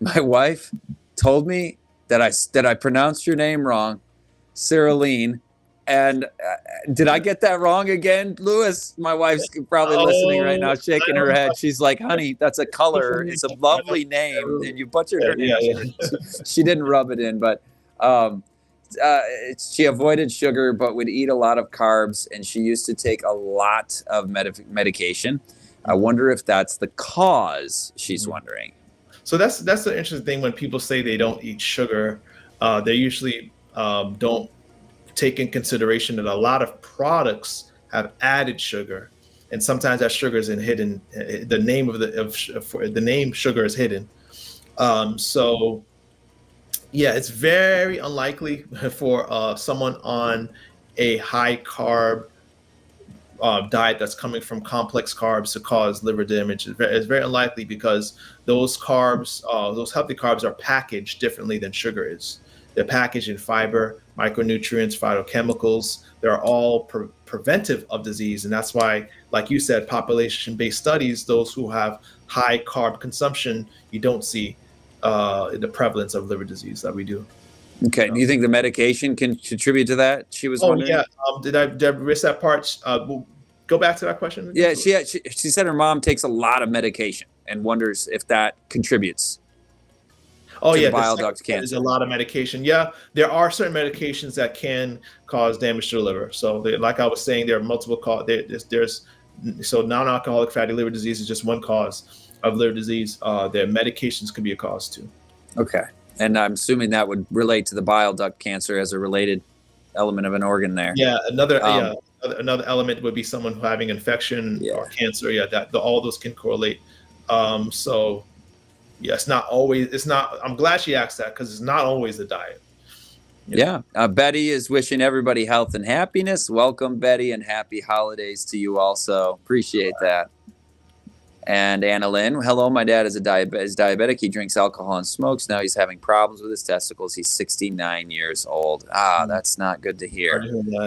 my wife told me that I pronounced your name wrong, Cyriline. And did I get that wrong again, Lewis? My wife's probably listening right now, shaking her head. She's like, honey, that's a color. It's a lovely name. And you butchered her name. Yeah. She didn't rub it in, but she avoided sugar, but would eat a lot of carbs. And she used to take a lot of medication. I wonder if that's the cause, she's wondering. So that's the interesting thing when people say they don't eat sugar. They usually don't take in consideration that a lot of products have added sugar, and sometimes that sugar is hidden. The name of the name sugar is hidden. So yeah, it's very unlikely for someone on a high carb diet that's coming from complex carbs to cause liver damage. It's very unlikely because those carbs, those healthy carbs, are packaged differently than sugar is. They're packaged in fiber, micronutrients, phytochemicals. They're all preventive of disease, and that's why, like you said, population-based studies, those who have high carb consumption, you don't see the prevalence of liver disease that we do. Okay. Do you think the medication can contribute to that? She was wondering. Yeah. Did I miss that part? Go back to that question again? Yeah, she said her mom takes a lot of medication and wonders if that contributes. The bile duct cancer. There's a lot of medication. Yeah, there are certain medications that can cause damage to the liver. So, like I was saying, there are multiple causes. So non-alcoholic fatty liver disease is just one cause of liver disease. Their medications can be a cause too. Okay. And I'm assuming that would relate to the bile duct cancer as a related element of an organ there. Yeah, another element would be someone who having infection or cancer. Yeah, all those can correlate. So yeah, I'm glad she asked that, because it's not always the diet. Yeah. Betty is wishing everybody health and happiness. Welcome, Betty, and happy holidays to you also. Appreciate that. And Anna Lynn, hello, my dad is diabetic. He drinks alcohol and smokes. Now he's having problems with his testicles. He's 69 years old. That's not good to hear.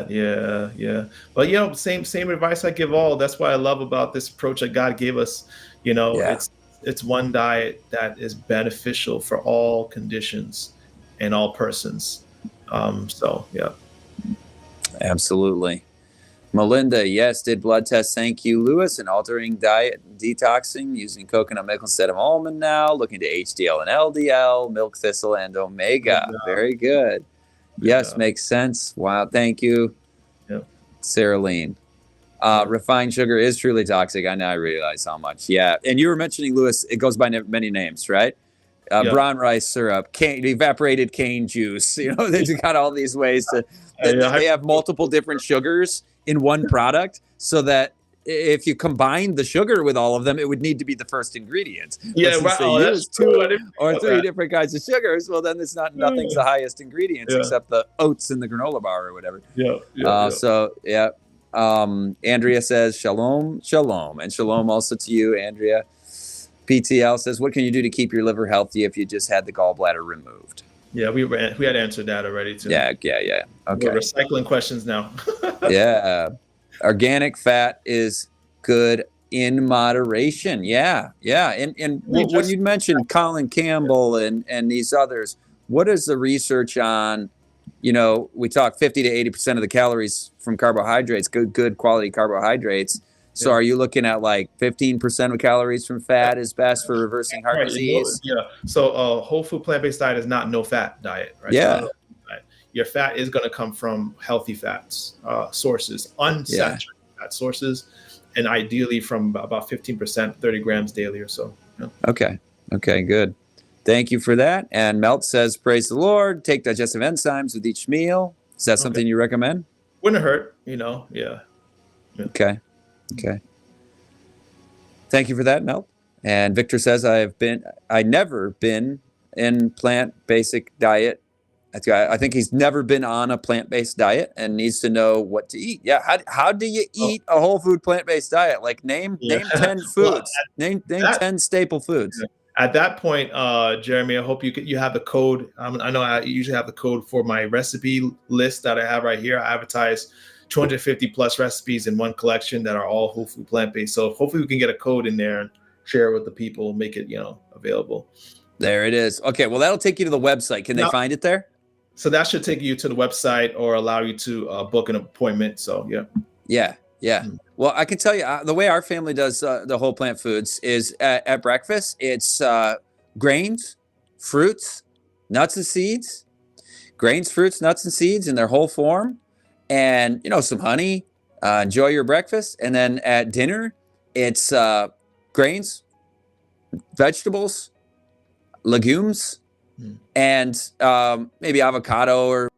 Yeah. But, same advice I give all. That's what I love about this approach that God gave us. It's one diet that is beneficial for all conditions and all persons. Yeah. Absolutely. Melinda, yes, did blood tests. Thank you, Lewis. And altering diet, detoxing, using coconut milk instead of almond now, looking to HDL and LDL, milk thistle, and omega. Very good. Yes, makes sense. Wow, thank you. Yep. Sarah Lean. Refined sugar is truly toxic. I now realize how much. Yeah. And you were mentioning, Lewis, it goes by many names, right? Brown rice syrup, evaporated cane juice. They've got all these ways to. They have multiple different sugars in one product, so that if you combine the sugar with all of them, it would need to be the first ingredient. Yeah, but since they use two or three different kinds of sugars, well, then it's nothing's the highest ingredients except the oats in the granola bar or whatever. So Andrea says shalom, and shalom also to you, Andrea. PTL says, what can you do to keep your liver healthy if you just had the gallbladder removed? Yeah, we had answered that already too. Yeah. Okay. We're recycling questions now. Yeah. Organic fat is good in moderation. Yeah. And when you mentioned Colin Campbell and these others, what is the research on? We talk 50 to 80% of the calories from carbohydrates, good quality carbohydrates. So are you looking at like 15% of calories from fat is best for reversing heart disease? So whole food plant-based diet is not no fat diet, right? Yeah. Your fat is going to come from healthy fats sources, unsaturated fat sources, and ideally from about 15%, 30 grams daily or so. Yeah. Okay, good. Thank you for that. And Melt says, praise the Lord, take digestive enzymes with each meal. Is that something you recommend? Wouldn't hurt, yeah. Okay. Thank you for that, Mel. And Victor says, I never been in plant-based diet. I think he's never been on a plant-based diet and needs to know what to eat. Yeah. How do you eat a whole food plant-based diet? Like name 10 foods. Name 10 staple foods. Yeah. At that point, Jeremy, I hope you have the code. I know I usually have the code for my recipe list that I have right here. I advertise 250 plus recipes in one collection that are all whole food plant-based. So hopefully we can get a code in there and share it with the people, make it, available. There it is. Okay. Well, that'll take you to the website. Can they find it there? So that should take you to the website or allow you to book an appointment. So, yeah. Well, I can tell you the way our family does the whole plant foods is at breakfast. It's grains, fruits, nuts and seeds, in their whole form. And, some honey, enjoy your breakfast. And then at dinner, it's grains, vegetables, legumes, and maybe avocado or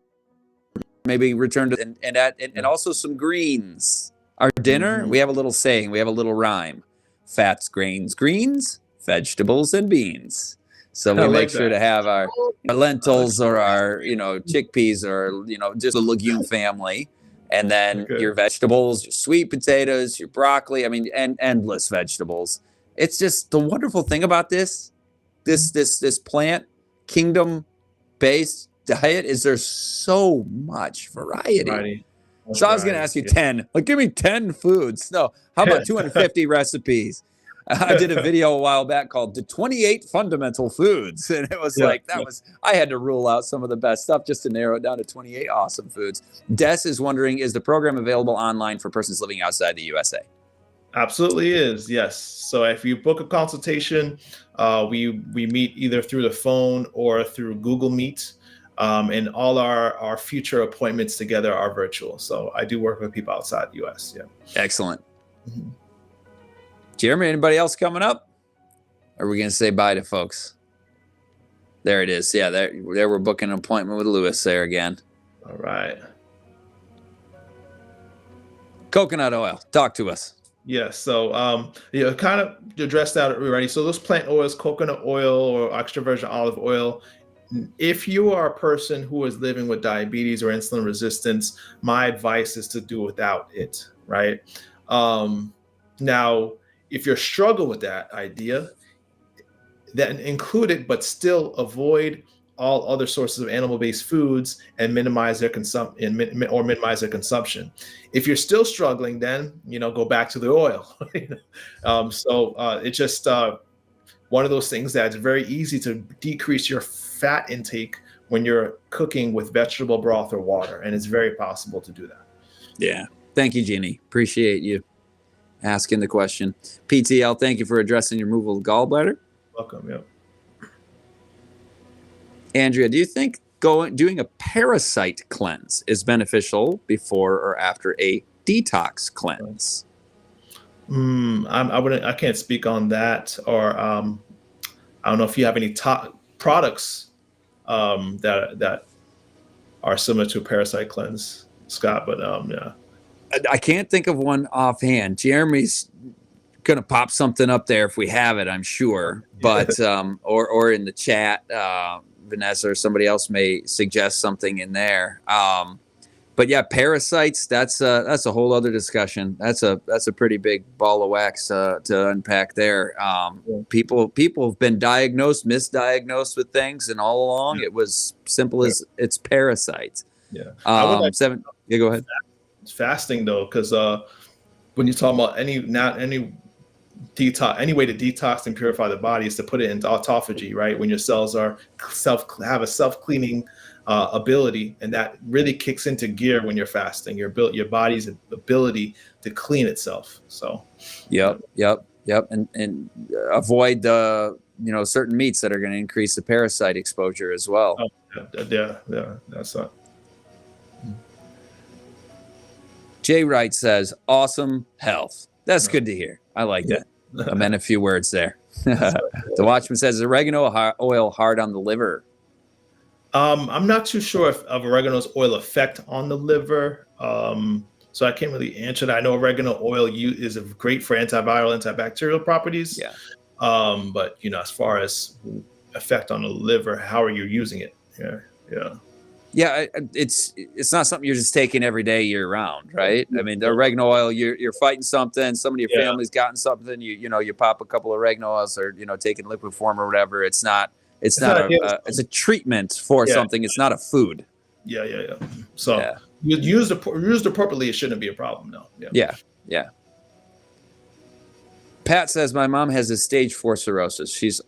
maybe return to and also some greens. Our dinner, we have a little saying, we have a little rhyme: fats, grains, greens, vegetables, and beans. So we I make like sure that. to have our lentils or our chickpeas or just a legume family, and then Okay. your vegetables, your sweet potatoes, your broccoli. I mean, and endless vegetables. It's just the wonderful thing about this plant kingdom based diet is there's so much variety. So I was going to ask you 10, like give me 10 foods. No, how about 250 recipes? I did a video a while back called the 28 fundamental foods. And it was I had to rule out some of the best stuff just to narrow it down to 28 awesome foods. Des is wondering, is the program available online for persons living outside the USA? Absolutely is, yes. So if you book a consultation, we meet either through the phone or through Google Meet, and all our future appointments together are virtual. So I do work with people outside the U.S. Yeah. Excellent. Jeremy, anybody else coming up? Or are we going to say bye to folks? There it is. Yeah, there we're booking an appointment with Lewis there again. All right. Coconut oil. Talk to us. Yes. So, kind of addressed that already. So those plant oils, coconut oil or extra virgin olive oil, if you are a person who is living with diabetes or insulin resistance, my advice is to do without it, right? Now, if you're struggling with that idea, then include it, but still avoid all other sources of animal-based foods and minimize their minimize their consumption. If you're still struggling, then go back to the oil. It's just one of those things that's very easy to decrease your fat intake when you're cooking with vegetable broth or water, and it's very possible to do that. Yeah. Thank you, Jeannie. Appreciate you asking the question. PTL, thank you for addressing your removal of gallbladder. Welcome. Yeah. Andrea, do you think doing a parasite cleanse is beneficial before or after a detox cleanse? I can't speak on that, or I don't know if you have any products that are similar to a parasite cleanse, Scott. But yeah, I can't think of one offhand. Jeremy's gonna pop something up there if we have it, I'm sure. But or in the chat, Vanessa or somebody else may suggest something in there. But yeah, parasites, that's a whole other discussion. That's a pretty big ball of wax to unpack there. People have been misdiagnosed with things, and all along it was simple as it's parasites. Yeah. Go ahead. Fasting though, because when you talk about any way to detox and purify the body is to put it into autophagy, right? When your cells have a self-cleaning ability, and that really kicks into gear when you're fasting. Your body's ability to clean itself. So, yep, and avoid the certain meats that are going to increase the parasite exposure as well. Yeah, that's not. Jay Wright says, "Awesome health." That's good to hear. I like that. I meant a few words there. The Watchman says, oregano oil hard on the liver. I'm not too sure of oregano's oil effect on the liver, so I can't really answer that. I know oregano oil is great for antiviral, antibacterial properties. Yeah. But as far as effect on the liver, how are you using it? Yeah, it's not something you're just taking every day year round, right? I mean, the oregano oil, you're fighting something. Somebody in your family's gotten something. You pop a couple of oregano oils, or taking liquid form or whatever. It's a treatment for something. It's not a food. Yeah. So used appropriately, it shouldn't be a problem. No. Yeah. Pat says, my mom has a stage 4 cirrhosis. She's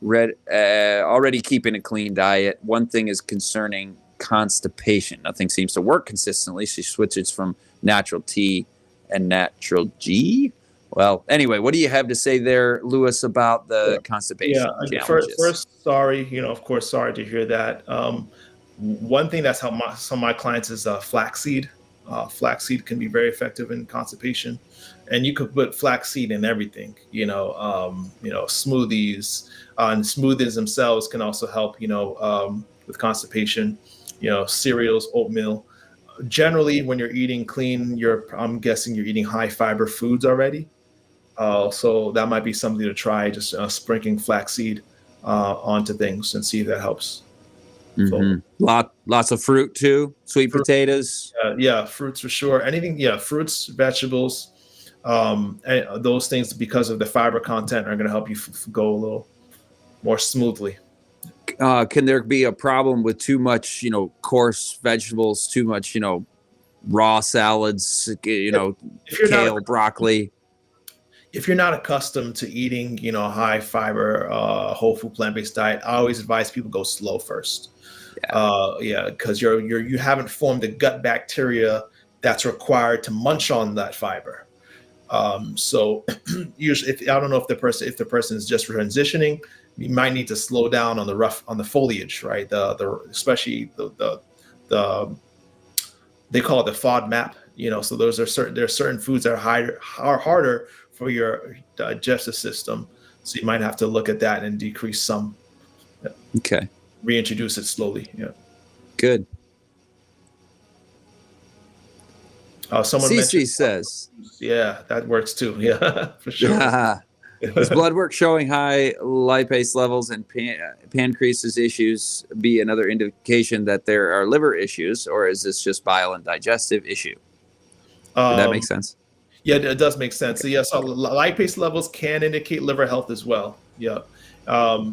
already keeping a clean diet. One thing is concerning constipation. Nothing seems to work consistently. She switches from natural T and natural G. Well, anyway, what do you have to say there, Lewis, about the constipation challenges? First, sorry, of course, sorry to hear that. One thing that's helped some of my clients is flaxseed. Flaxseed can be very effective in constipation, and you could put flaxseed in everything. Smoothies, and smoothies themselves can also help. With constipation. Cereals, oatmeal. Generally, when you're eating clean, I'm guessing you're eating high fiber foods already. So that might be something to try, just sprinkling flaxseed onto things and see if that helps. So Lots of fruit too, sweet fruit, potatoes. yeah, fruits for sure. Anything, yeah, fruits, vegetables, and those things because of the fiber content are going to help you go a little more smoothly. Can there be a problem with too much, coarse vegetables, too much, raw salads, If you're kale, not broccoli? if you're not accustomed to eating, high fiber, whole food, plant-based diet, I always advise people go slow first. Yeah, because you haven't formed the gut bacteria that's required to munch on that fiber. So usually, I don't know if the person is just transitioning, you might need to slow down on the foliage, right? Especially the they call it the FODMAP. So there are certain foods that are harder for your digestive system. So you might have to look at that and decrease some. Okay. Reintroduce it slowly. Yeah. Good. Someone CC mentioned, says, yeah, that works too. Yeah, for sure. does blood work showing high lipase levels and pancreas issues be another indication that there are liver issues, or is this just bile and digestive issue? Did that make sense? Yeah, it does make sense. Okay. So, yeah, so lipase levels can indicate liver health as well. Yeah.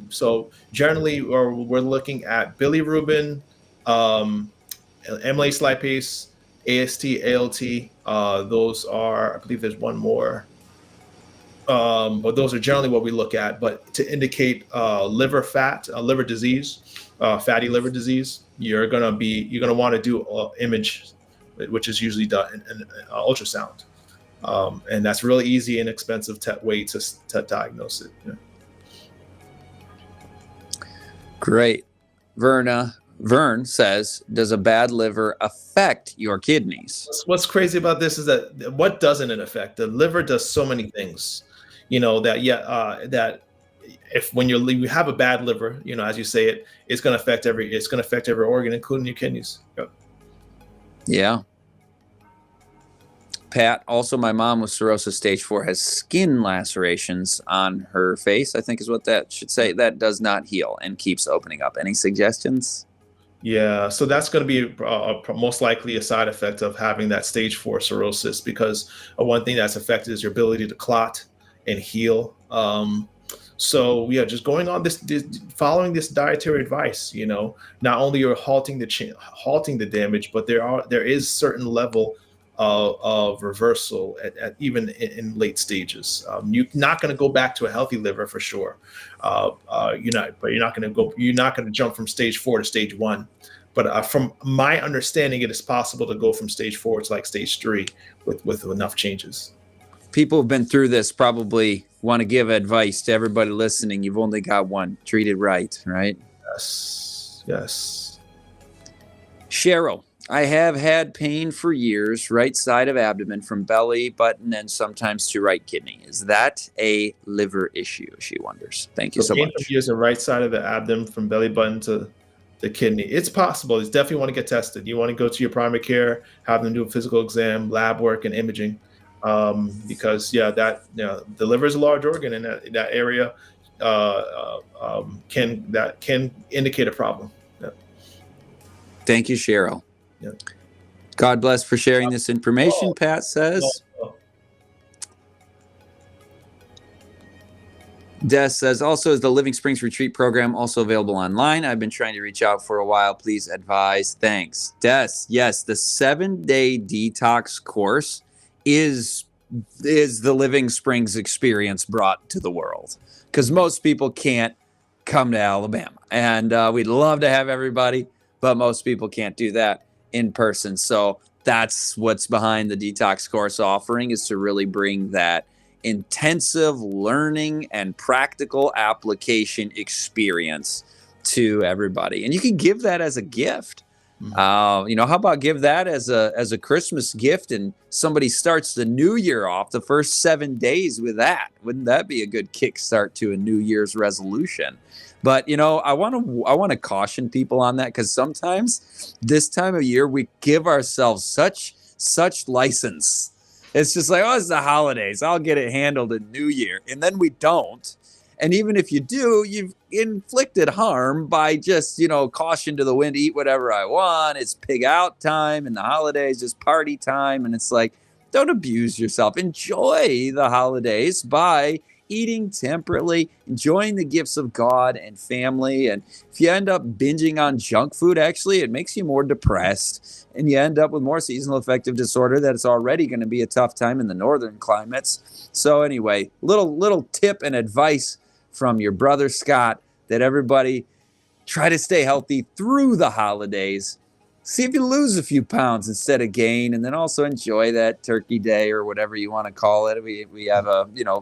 So generally, we're looking at bilirubin, amylase lipase, AST, ALT. Those are, I believe there's one more. But those are generally what we look at. But to indicate liver fat, liver disease, fatty liver disease, you're gonna want to do image, which is usually done in ultrasound, and that's really easy and inexpensive way to diagnose it. Yeah. Great. Vern says, does a bad liver affect your kidneys? What's crazy about this is that what doesn't it affect? The liver does so many things, that if when you have a bad liver, as you say it's going to affect every organ, including your kidneys. Yep. Yeah. Pat, also my mom with cirrhosis stage 4 has skin lacerations on her face, I think is what that should say. That does not heal and keeps opening up. Any suggestions? Yeah, so that's going to be most likely a side effect of having that stage 4 cirrhosis, because one thing that's affected is your ability to clot and heal. So yeah, just going on following this dietary advice, not only you're halting the damage, but there is certain level of reversal at even in late stages. You're not going to go back to a healthy liver for sure. You're not going to jump from stage 4 to stage 1. But from my understanding, it is possible to go from stage 4 to like stage 3 with enough changes. People who've been through this probably want to give advice to everybody listening. You've only got one. Treat it right, right? Yes. Cheryl, I have had pain for years, right side of abdomen from belly button and sometimes to right kidney. Is that a liver issue? She wonders. Thank you so much. Pain from years, the right side of the abdomen from belly button to the kidney. It's possible. It's definitely want to get tested. You want to go to your primary care, have them do a physical exam, lab work, and imaging. Because the liver is a large organ in that area, can indicate a problem. Yeah. Thank you, Cheryl. Yeah. God bless for sharing this information, Pat says. Des says, also, is the Living Springs Retreat program also available online? I've been trying to reach out for a while. Please advise. Thanks. Des, yes, the 7-day detox course is the Living Springs experience brought to the world, because most people can't come to Alabama, and we'd love to have everybody, but most people can't do that in person. So that's what's behind the detox course offering, is to really bring that intensive learning and practical application experience to everybody. And you can give that as a gift. How about give that as a Christmas gift, and somebody starts the new year off the first 7 days with that? Wouldn't that be a good kickstart to a New Year's resolution? But I want to caution people on that, because sometimes this time of year we give ourselves such license. It's just like, oh, it's the holidays, I'll get it handled in New Year, and then we don't. And even if you do, you've inflicted harm by just, caution to the wind, eat whatever I want. It's pig out time, and the holidays just party time. And it's like, don't abuse yourself. Enjoy the holidays by eating temperately, enjoying the gifts of God and family. And if you end up binging on junk food, actually, it makes you more depressed, and you end up with more seasonal affective disorder that it's already going to be a tough time in the northern climates. So anyway, little tip and advice from your brother Scott, that everybody try to stay healthy through the holidays. See if you lose a few pounds instead of gain, and then also enjoy that Turkey Day or whatever you want to call it. We have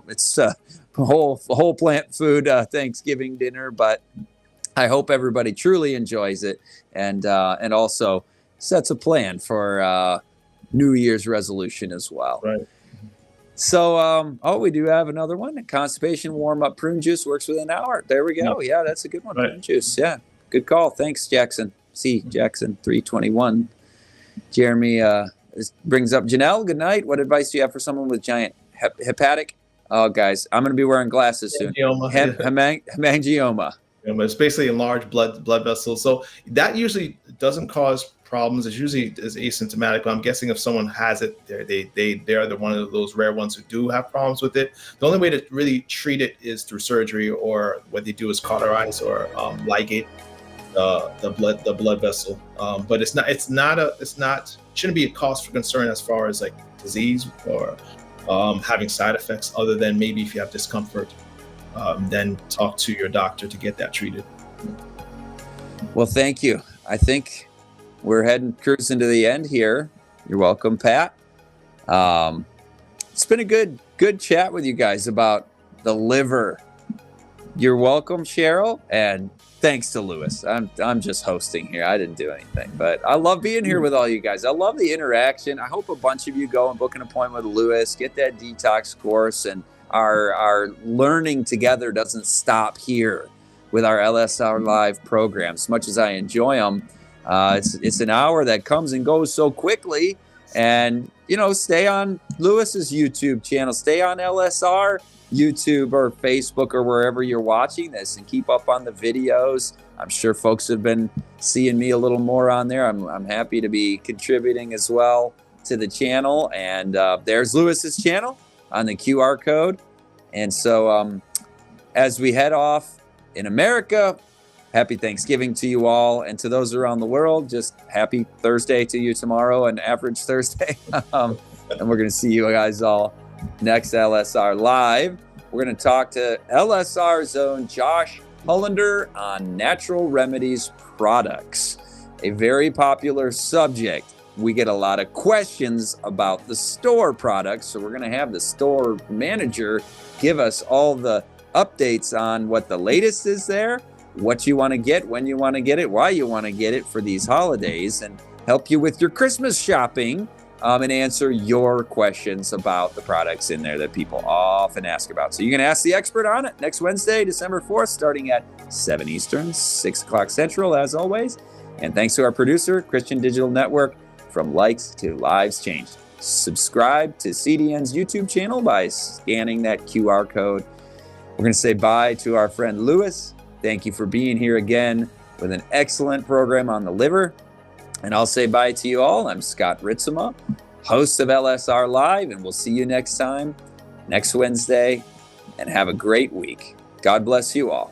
it's a whole plant food Thanksgiving dinner, but I hope everybody truly enjoys it, and also sets a plan for New Year's resolution as well. Right. So, we do have another one. Constipation warm-up prune juice works within an hour. There we go. Yeah, that's a good one. Right. Prune juice. Yeah, good call. Thanks, Jackson. Jackson 321. Jeremy brings up Janelle. Good night. What advice do you have for someone with giant hepatic? Oh, guys, I'm going to be wearing glasses soon. Hemangioma. It's basically enlarged blood vessels. So that usually doesn't cause problems. It usually is asymptomatic. But I'm guessing if someone has it, they are one of those rare ones who do have problems with it. The only way to really treat it is through surgery, or what they do is cauterize or ligate the blood vessel. But it shouldn't be a cause for concern as far as like disease or having side effects, other than maybe if you have discomfort, then talk to your doctor to get that treated. Well, thank you. I think we're cruising to the end here. You're welcome, Pat. It's been a good chat with you guys about the liver. You're welcome, Cheryl, and thanks to Lewis. I'm just hosting here. I didn't do anything, but I love being here with all you guys. I love the interaction. I hope a bunch of you go and book an appointment with Lewis, get that detox course, and our learning together doesn't stop here with our LSR Live programs. As much as I enjoy them, it's an hour that comes and goes so quickly. And stay on Lewis's YouTube channel, stay on LSR YouTube or Facebook or wherever you're watching this, and keep up on the videos. I'm sure folks have been seeing me a little more on there. I'm happy to be contributing as well to the channel. And there's Lewis's channel on the QR code. And so as we head off in America, happy Thanksgiving to you all. And to those around the world, just happy Thursday to you tomorrow, and average Thursday. And we're going to see you guys all next LSR Live. We're going to talk to LSR's own Josh Hollander on natural remedies products, a very popular subject. We get a lot of questions about the store products, so we're going to have the store manager give us all the updates on what the latest is there, what you want to get, when you want to get it, why you want to get it for these holidays, and help you with your Christmas shopping, and answer your questions about the products in there that people often ask about. So you can ask the expert on it next Wednesday, December 4th, starting at 7 Eastern, 6 o'clock Central, as always. And thanks to our producer, Christian Digital Network. From likes to lives changed. Subscribe to CDN's YouTube channel by scanning that QR code. We're going to say bye to our friend Lewis. Thank you for being here again with an excellent program on the liver. And I'll say bye to you all. I'm Scott Ritsema, host of LSR Live, and we'll see you next time, next Wednesday, and have a great week. God bless you all.